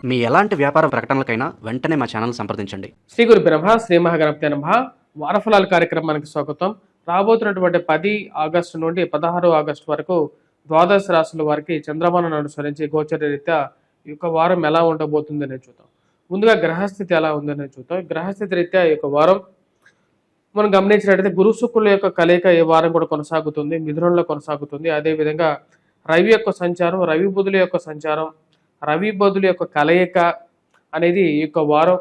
మీ ఎలాంటి వ్యాపార ప్రకటనలకైనా వెంటనే మా ఛానల్ సంప్రదించండి. శ్రీ గురు బ్రహ్మ శ్రీ మహాగణపతి నమః. వారఫలాల కార్యక్రమానికి స్వాగతం. రాబోతున్నటువంటి 10 ఆగస్టు నుండి 16 ఆగస్టు వరకు ద్వాదశ రాశుల వారికి చంద్రమానం అనుసరించి గోచర రీత్యా ఈ యొక్క వారం ఎలా ఉండబోతుంది అనేది చూద్దాం. ముందుగా గ్రహస్థితి ఎలా ఉందనేది చూద్దాం. గ్రహస్థితి రీత్యా ఈ యొక్క వారం మనం గమనించినట్లయితే గురు శుక్రుల యొక్క కలయిక ఈ వారం కూడా కొనసాగుతుంది, మిథునంలో కొనసాగుతుంది. అదేవిధంగా రవి యొక్క సంచారం, రవి బుధుల యొక్క సంచారం, రవి బుధుల యొక్క కలయిక అనేది ఈ యొక్క వారం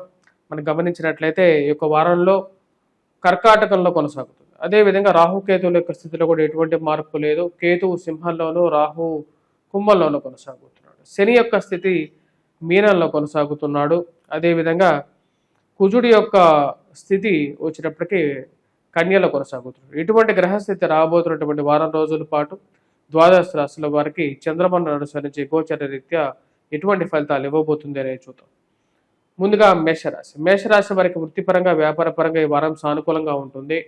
మనం గమనించినట్లయితే ఈ యొక్క వారంలో కర్కాటకంలో కొనసాగుతుంది. అదేవిధంగా రాహుకేతువుల యొక్క స్థితిలో కూడా ఎటువంటి మార్పు లేదు. కేతువు సింహంలోను, రాహు కుంభంలోనూ కొనసాగుతున్నాడు. శని యొక్క స్థితి మీనంలో కొనసాగుతున్నాడు. అదేవిధంగా కుజుడి యొక్క స్థితి వచ్చినప్పటికీ కన్యలో కొనసాగుతున్నాడు. ఇటువంటి గ్రహస్థితి రాబోతున్నటువంటి వారం రోజుల పాటు ద్వాదశ రాశుల వారికి చంద్రమానం అనుసరించి గోచర రీత్యా ఎటువంటి ఫలితాలు ఇవ్వబోతుంది అనేది చూద్దాం. ముందుగా మేషరాశి. మేషరాశి వారికి వృత్తిపరంగా, వ్యాపారపరంగా ఈ వారం సానుకూలంగా ఉంటుంది.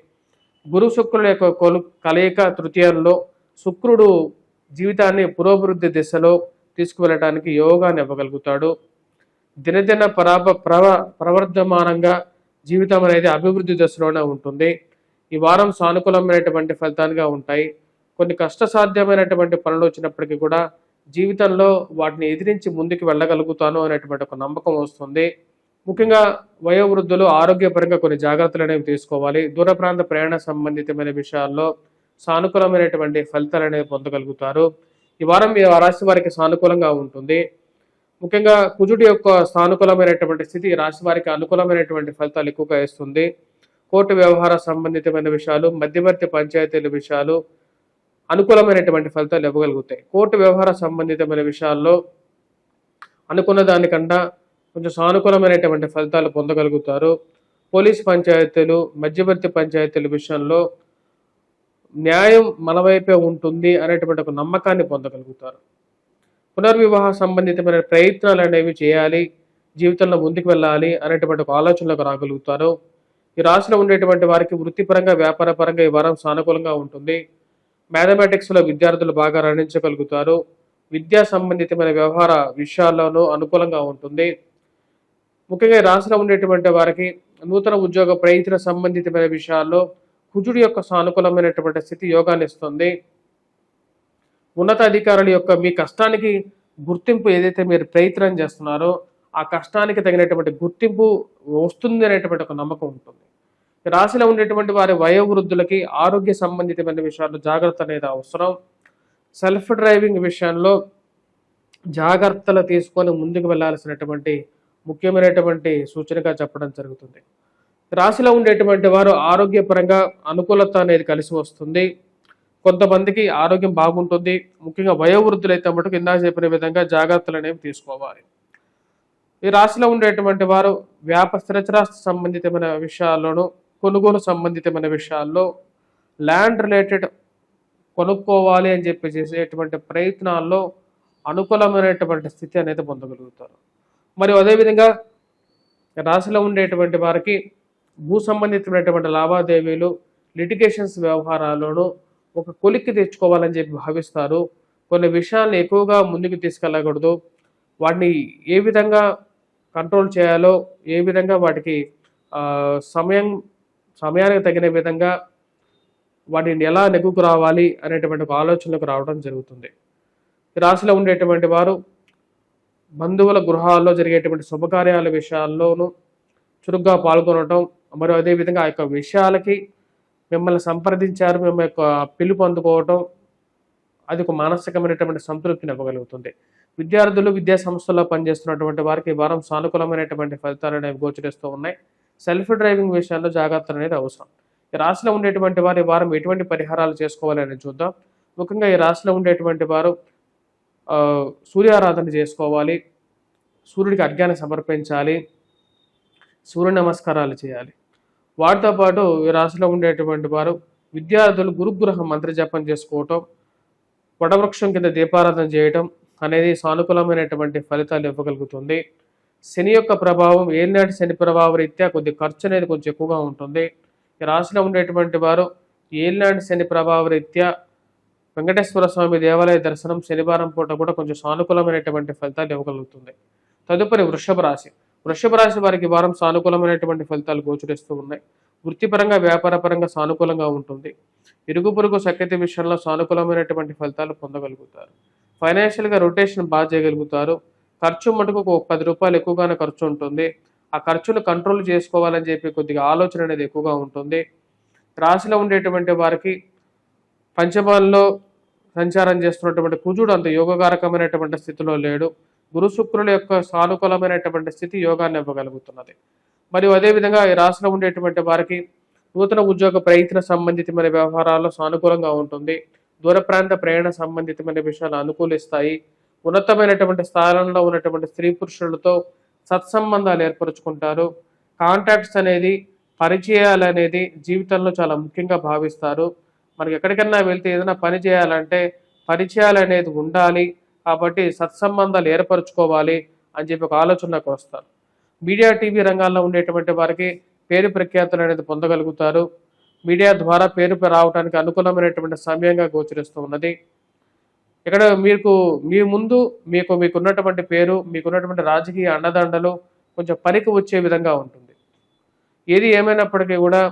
గురు శుక్రుల యొక్క కలయిక తృతీయంలో, శుక్రుడు జీవితాన్ని పురోభివృద్ధి దిశలో తీసుకువెళ్ళడానికి యోగాన్ని ఇవ్వగలుగుతాడు. దినదిన ప్రవర్ధమానంగా జీవితం అనేది అభివృద్ధి దశలోనే ఉంటుంది. ఈ వారం సానుకూలమైనటువంటి ఫలితాలుగా ఉంటాయి. కొన్ని కష్టసాధ్యమైనటువంటి పనులు వచ్చినప్పటికీ కూడా జీవితంలో వాటిని ఎదిరించి ముందుకు వెళ్ళగలుగుతాను అనేటువంటి ఒక నమ్మకం వస్తుంది. ముఖ్యంగా వయోవృద్ధులు ఆరోగ్యపరంగా కొన్ని జాగ్రత్తలు అనేవి తీసుకోవాలి. దూర ప్రాంత ప్రయాణ సంబంధితమైన విషయాల్లో సానుకూలమైనటువంటి ఫలితాలు అనేవి పొందగలుగుతారు. ఈ వారం ఈ రాశి వారికి సానుకూలంగా ఉంటుంది. ముఖ్యంగా కుజుడి యొక్క సానుకూలమైనటువంటి స్థితి రాశి వారికి అనుకూలమైనటువంటి ఫలితాలు ఎక్కువగా ఇస్తుంది. కోర్టు వ్యవహార సంబంధితమైన విషయాలు, మధ్యవర్తి పంచాయతీల విషయాలు అనుకూలమైనటువంటి ఫలితాలు ఇవ్వగలుగుతాయి. కోర్టు వ్యవహార సంబంధితమైన విషయాల్లో అనుకున్న దానికన్నా కొంచెం సానుకూలమైనటువంటి ఫలితాలు పొందగలుగుతారు. పోలీస్ పంచాయతీలు, మధ్యవర్తి పంచాయతీల విషయంలో న్యాయం మన వైపే ఉంటుంది అనేటువంటి ఒక నమ్మకాన్ని పొందగలుగుతారు. పునర్వివాహ సంబంధితమైన ప్రయత్నాలు అనేవి చేయాలి, జీవితంలో ముందుకు వెళ్ళాలి అనేటువంటి ఒక ఆలోచనలకు రాగలుగుతారు. ఈ రాశిలో ఉండేటువంటి వారికి వృత్తిపరంగా, వ్యాపారపరంగా ఈ వారం సానుకూలంగా ఉంటుంది. మ్యాథమెటిక్స్లో విద్యార్థులు బాగా రాణించగలుగుతారు. విద్యా సంబంధితమైన వ్యవహార విషయాల్లోనూ అనుకూలంగా ఉంటుంది. ముఖ్యంగా ఈ రాశిలో ఉండేటువంటి వారికి నూతన ఉద్యోగ ప్రయత్న సంబంధితమైన విషయాల్లో కుజుడి యొక్క సానుకూలమైనటువంటి స్థితి యోగాన్ని ఇస్తుంది. ఉన్నత అధికారుల యొక్క మీ కష్టానికి గుర్తింపు ఏదైతే మీరు ప్రయత్నం చేస్తున్నారో ఆ కష్టానికి తగినటువంటి గుర్తింపు వస్తుంది అనేటువంటి ఒక నమ్మకం ఉంటుంది. రాశిలో ఉండేటువంటి వారి వయోవృద్ధులకి ఆరోగ్య సంబంధితమైన విషయాల్లో జాగ్రత్త అనేది అవసరం. సెల్ఫ్ డ్రైవింగ్ విషయంలో జాగ్రత్తలు తీసుకొని ముందుకు వెళ్లాల్సినటువంటి ముఖ్యమైనటువంటి సూచనగా చెప్పడం జరుగుతుంది. రాశిలో ఉండేటువంటి వారు ఆరోగ్యపరంగా అనుకూలత అనేది కలిసి వస్తుంది. కొంతమందికి ఆరోగ్యం బాగుంటుంది. ముఖ్యంగా వయోవృద్ధులు అయితే మటుకు ఇందాక చెప్పిన విధంగా జాగ్రత్తలు అనేవి తీసుకోవాలి. ఈ రాశిలో ఉండేటువంటి వారు స్థిరచరాస్తి సంబంధితమైన విషయాల్లోనూ, కొనుగోలు సంబంధితమైన విషయాల్లో, ల్యాండ్ రిలేటెడ్ కొనుక్కోవాలి అని చెప్పి చేసేటువంటి ప్రయత్నాల్లో అనుకూలమైనటువంటి స్థితి అనేది పొందగలుగుతారు. మరియు అదేవిధంగా రాశిలో ఉండేటువంటి వారికి భూ సంబంధితమైనటువంటి లావాదేవీలు, లిటిగేషన్స్ వ్యవహారాల్లోనూ ఒక కొలిక్కి తెచ్చుకోవాలని చెప్పి భావిస్తారు. కొన్ని విషయాలను ఎక్కువగా ముందుకు తీసుకెళ్ళకూడదు. వాటిని ఏ విధంగా కంట్రోల్ చేయాలో, ఏ విధంగా వాటికి సమయానికి తగిన విధంగా వాటిని ఎలా నెగ్గుకు రావాలి అనేటువంటి ఒక ఆలోచనలకు రావడం జరుగుతుంది. ఈ రాశిలో ఉండేటువంటి వారు బంధువుల గృహాల్లో జరిగేటువంటి శుభకార్యాల విషయాల్లోనూ చురుగ్గా పాల్గొనడం, మరియు అదేవిధంగా ఆ యొక్క విషయాలకి మిమ్మల్ని సంప్రదించారు, మిమ్మల్ని యొక్క పిలుపు అందుకోవటం, అది ఒక మానసికమైనటువంటి సంతృప్తిని ఇవ్వగలుగుతుంది. విద్యార్థులు, విద్యా సంస్థల్లో పనిచేస్తున్నటువంటి వారికి ఈ వారం సానుకూలమైనటువంటి ఫలితాలు అనేవి గోచరిస్తూ ఉన్నాయి. సెల్ఫ్ డ్రైవింగ్ విషయాల్లో జాగ్రత్తలు అనేది అవసరం. ఈ రాశిలో ఉండేటువంటి వారు ఈ వారం ఎటువంటి పరిహారాలు చేసుకోవాలి అనేది చూద్దాం. ముఖ్యంగా ఈ రాశిలో ఉండేటువంటి వారు సూర్యారాధన చేసుకోవాలి, సూర్యుడికి అర్ఘ్యాన్ని సమర్పించాలి, సూర్య నమస్కారాలు చేయాలి. వాటితో పాటు ఈ రాశిలో ఉండేటువంటి వారు విద్యార్థులు గురుగ్రహ మంత్ర జపం చేసుకోవటం, వటవృక్షం కింద దీపారాధన చేయటం అనేది సానుకూలమైనటువంటి ఫలితాలు ఇవ్వగలుగుతుంది. శని యొక్క ప్రభావం, ఏలినాటి శని ప్రభావ రీత్యా కొద్ది ఖర్చు అనేది కొంచెం ఎక్కువగా ఉంటుంది. ఈ రాశిలో ఉండేటువంటి వారు ఏలినాటి శని ప్రభావ రీత్యా వెంకటేశ్వర స్వామి దేవాలయ దర్శనం శనివారం పూట కూడా కొంచెం సానుకూలమైనటువంటి ఫలితాలు ఇవ్వగలుగుతుంది. తదుపరి వృషభ రాశి. వృషభ రాశి వారికి ఈ వారం సానుకూలమైనటువంటి ఫలితాలు గోచరిస్తూ ఉన్నాయి. వృత్తిపరంగా వ్యాపారపరంగా సానుకూలంగా ఉంటుంది. ఇరుగు పొరుగు సఖ్యత విషయంలో సానుకూలమైనటువంటి ఫలితాలు పొందగలుగుతారు. ఫైనాన్షియల్గా రొటేషన్ బాగా చేయగలుగుతారు. ఖర్చు మటుకు ఒక 10 రూపాయలు ఎక్కువగానే ఖర్చు ఉంటుంది. ఆ ఖర్చును కంట్రోల్ చేసుకోవాలని చెప్పి కొద్దిగా ఆలోచన అనేది ఎక్కువగా ఉంటుంది. రాశిలో ఉండేటువంటి వారికి పంచమాల్లో సంచారం చేస్తున్నటువంటి కుజుడు అంత యోగకారకమైనటువంటి స్థితిలో లేడు. గురు శుక్రుల యొక్క సానుకూలమైనటువంటి స్థితి యోగాన్ని ఇవ్వగలుగుతున్నది. మరియు అదేవిధంగా ఈ రాశిలో ఉండేటువంటి వారికి నూతన ఉద్యోగ ప్రయత్న సంబంధితమైన వ్యవహారాల్లో సానుకూలంగా ఉంటుంది. దూర ప్రాంత ప్రయాణ సంబంధితమైన విషయాలు అనుకూలిస్తాయి. ఉన్నతమైనటువంటి స్థానంలో ఉన్నటువంటి స్త్రీ పురుషులతో సత్సంబంధాలు ఏర్పరచుకుంటారు. కాంటాక్ట్స్ అనేది పరిచయాలు అనేది జీవితంలో చాలా ముఖ్యంగా భావిస్తారు. మనకి ఎక్కడికైనా వెళ్తే ఏదైనా పని చేయాలంటే పరిచయాలు అనేది ఉండాలి. కాబట్టి సత్సంబంధాలు ఏర్పరచుకోవాలి అని చెప్పి ఒక ఆలోచనకు వస్తారు. మీడియా టీవీ రంగాల్లో ఉండేటువంటి వారికి పేరు ప్రఖ్యాతులు అనేది పొందగలుగుతారు. మీడియా ద్వారా పేరు రావడానికి అనుకూలమైనటువంటి సమయంగా గోచరిస్తూ ఉన్నది. ఇక్కడ మీ ముందు మీకున్నటువంటి పేరు, మీకున్నటువంటి రాజకీయ అండదండలు కొంచెం పనికి వచ్చే విధంగా ఉంటుంది. ఏది ఏమైనప్పటికీ కూడా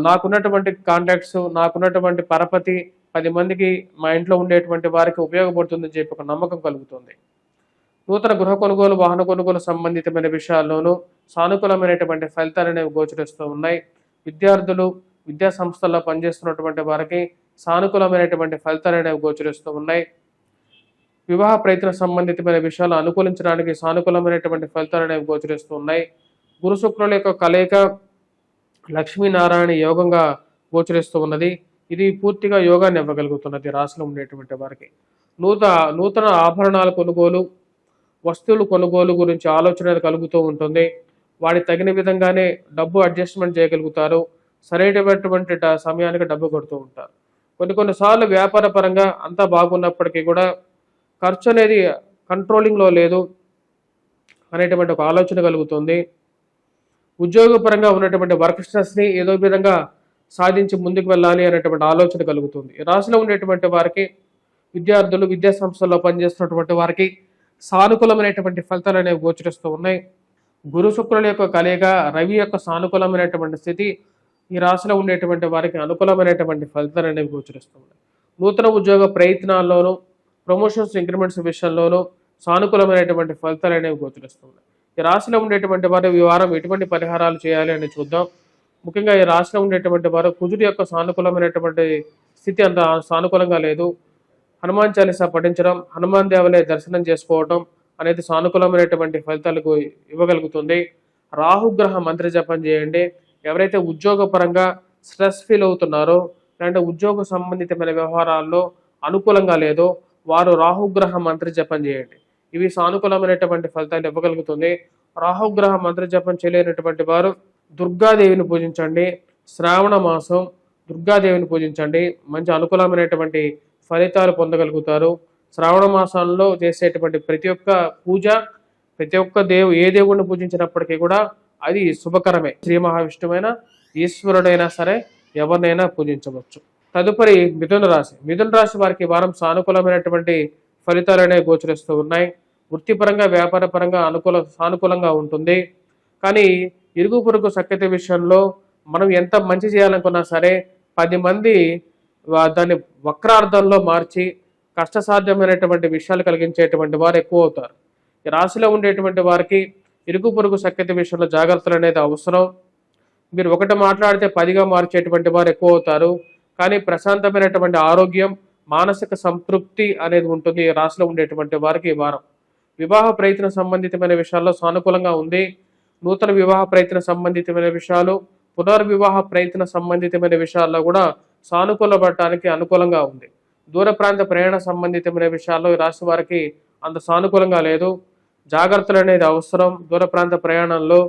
నాకున్నటువంటి కాంటాక్ట్స్, నాకున్నటువంటి పరపతి 10 మందికి మా ఇంట్లో ఉండేటువంటి వారికి ఉపయోగపడుతుందని చెప్పి ఒక నమ్మకం కలుగుతుంది. నూతన గృహ కొనుగోలు, వాహన కొనుగోలు సంబంధితమైన విషయాల్లోనూ సానుకూలమైనటువంటి ఫలితాలు అనేవి గోచరిస్తూ ఉన్నాయి. విద్యార్థులు, విద్యా సంస్థల్లో పనిచేస్తున్నటువంటి వారికి సానుకూలమైనటువంటి ఫలితాలు అనేవి గోచరిస్తూ ఉన్నాయి. వివాహ ప్రయత్న సంబంధితమైన విషయాలు అనుకూలించడానికి సానుకూలమైనటువంటి ఫలితాలు అనేవి గోచరిస్తూ ఉన్నాయి. గురు శుక్రుల యొక్క కలయిక లక్ష్మీనారాయణ యోగంగా గోచరిస్తూ ఉన్నది. ఇది పూర్తిగా యోగాన్ని ఇవ్వగలుగుతున్నది రాశిలో ఉండేటువంటి వారికి. నూతన ఆభరణాల కొనుగోలు, వస్తువులు కొనుగోలు గురించి ఆలోచన కలుగుతూ ఉంటుంది. వాడికి తగిన విధంగానే డబ్బు అడ్జస్ట్మెంట్ చేయగలుగుతారు. సరైనటువంటి సమయానికి డబ్బు కొడుతూ ఉంటారు. కొన్నిసార్లు వ్యాపార పరంగా అంతా బాగున్నప్పటికీ కూడా ఖర్చు అనేది కంట్రోలింగ్లో లేదు అనేటువంటి ఒక ఆలోచన కలుగుతుంది. ఉద్యోగపరంగా ఉన్నటువంటి వర్క్ స్ట్రెస్ని ఏదో విధంగా సాధించి ముందుకు వెళ్ళాలి అనేటువంటి ఆలోచన కలుగుతుంది. రాశిలో ఉండేటువంటి వారికి విద్యార్థులు, విద్యా సంస్థల్లో పనిచేస్తున్నటువంటి వారికి సానుకూలమైనటువంటి ఫలితాలు అనేవి గోచరిస్తూ ఉన్నాయి. గురు శుక్రుల యొక్క కలయిక, రవి యొక్క సానుకూలమైనటువంటి స్థితి ఈ రాశిలో ఉండేటువంటి వారికి అనుకూలమైనటువంటి ఫలితాలు అనేవి గోచరిస్తూ ఉన్నాయి. నూతన ఉద్యోగ ప్రయత్నాల్లోనూ, ప్రమోషన్స్, ఇంక్రిమెంట్స్ విషయంలోనూ సానుకూలమైనటువంటి ఫలితాలు అనేవి గోచరిస్తూ ఉన్నాయి. ఈ రాశిలో ఉండేటువంటి వారు ఈ వారం ఎటువంటి పరిహారాలు చేయాలి అని చూద్దాం. ముఖ్యంగా ఈ రాశిలో ఉండేటువంటి వారు కుజుడి యొక్క సానుకూలమైనటువంటి స్థితి అంత సానుకూలంగా లేదు. హనుమాన్ చాలీసా పఠించడం, హనుమాన్ దేవాలయ దర్శనం చేసుకోవడం అనేది సానుకూలమైనటువంటి ఫలితాలకు ఇవ్వగలుగుతుంది. రాహుగ్రహ మంత్ర జపం చేయండి. ఎవరైతే ఉద్యోగపరంగా స్ట్రెస్ ఫీల్ అవుతున్నారో, లేదంటే ఉద్యోగ సంబంధితమైన వ్యవహారాల్లో అనుకూలంగా లేదో వారు రాహుగ్రహ మంత్ర జపం చేయండి. ఇవి సానుకూలమైనటువంటి ఫలితాలు ఇవ్వగలుగుతుంది. రాహుగ్రహ మంత్ర జపం చేయలేనటువంటి వారు దుర్గాదేవిని పూజించండి. శ్రావణ మాసం దుర్గాదేవిని పూజించండి. మంచి అనుకూలమైనటువంటి ఫలితాలు పొందగలుగుతారు. శ్రావణ మాసంలో చేసేటువంటి ప్రతి ఒక్క పూజ, ప్రతి ఒక్క ఏ దేవుడిని పూజించినప్పటికీ కూడా అది శుభకరమే. శ్రీ మహావిష్ణువైన, ఈశ్వరుడైనా సరే ఎవరినైనా పూజించవచ్చు. తదుపరి మిథున రాశి. మిథున రాశి వారికి వారం సానుకూలమైనటువంటి ఫలితాలు అనేవి గోచరిస్తూ ఉన్నాయి. వృత్తిపరంగా, వ్యాపారపరంగా సానుకూలంగా ఉంటుంది. కానీ ఇరుగు పొరుగు సఖ్యత విషయంలో మనం ఎంత మంచి చేయాలనుకున్నా సరే 10 మంది దాన్ని వక్రార్థంలో మార్చి కష్టసాధ్యమైనటువంటి విషయాలు కలిగించేటువంటి వారు ఎక్కువ అవుతారు. ఈ రాశిలో ఉండేటువంటి వారికి ఇరుగు పొరుగు సఖ్యత విషయంలో జాగ్రత్తలు అనేది అవసరం. మీరు ఒకటి మాట్లాడితే 10గా మార్చేటువంటి వారు ఎక్కువ అవుతారు. కానీ ప్రశాంతమైనటువంటి ఆరోగ్యం, మానసిక సంతృప్తి అనేది ఉంటుంది ఈ రాశిలో ఉండేటువంటి వారికి ఈ వారం. వివాహ ప్రయత్న సంబంధితమైన విషయాల్లో సానుకూలంగా ఉంది. నూతన వివాహ ప్రయత్న సంబంధితమైన విషయాలు, పునర్వివాహ ప్రయత్న సంబంధితమైన విషయాల్లో కూడా సానుకూలపడటానికి అనుకూలంగా ఉంది. దూర ప్రాంత ప్రయాణ సంబంధితమైన విషయాల్లో ఈ రాశి వారికి అంత సానుకూలంగా లేదు. జాగ్రత్తలు అనేది అవసరం. దూర ప్రాంత ప్రయాణంలో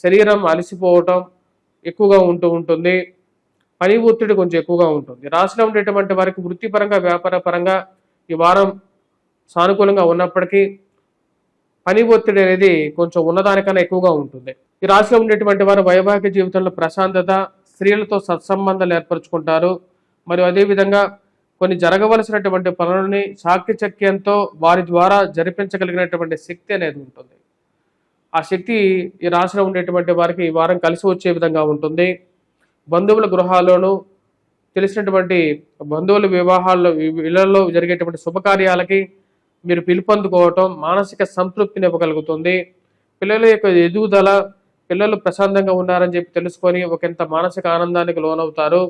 శరీరం అలసిపోవటం ఎక్కువగా ఉంటుంది. పని ఒత్తిడి కొంచెం ఎక్కువగా ఉంటుంది. రాశిలో ఉండేటువంటి వారికి వృత్తిపరంగా, వ్యాపార పరంగా ఈ వారం సానుకూలంగా ఉన్నప్పటికీ పని ఒత్తిడి అనేది కొంచెం ఉన్నదానికన్నా ఎక్కువగా ఉంటుంది. ఈ రాశిలో ఉండేటువంటి వారు వైవాహిక జీవితంలో ప్రశాంతత, స్త్రీలతో సత్సంబంధాలు ఏర్పరచుకుంటారు. మరియు అదేవిధంగా కొన్ని జరగవలసినటువంటి పనులని చాకచక్యంతో వారి ద్వారా జరిపించగలిగినటువంటి శక్తి అనేది ఉంటుంది. ఆ శక్తి ఈ రాశిలో ఉండేటువంటి వారికి ఈ వారం కలిసి వచ్చే విధంగా ఉంటుంది. బంధువుల గృహాల్లోనూ తెలిసినటువంటి బంధువుల వివాహాల్లో ఇళ్లలో జరిగేటువంటి శుభకార్యాలకి మీరు పిలుపొందుకోవటం మానసిక సంతృప్తిని ఇవ్వగలుగుతుంది. పిల్లల యొక్క ఎదుగుదల, పిల్లలు ప్రశాంతంగా ఉన్నారని చెప్పి తెలుసుకొని ఒకంత మానసిక ఆనందానికి లోనవుతారు.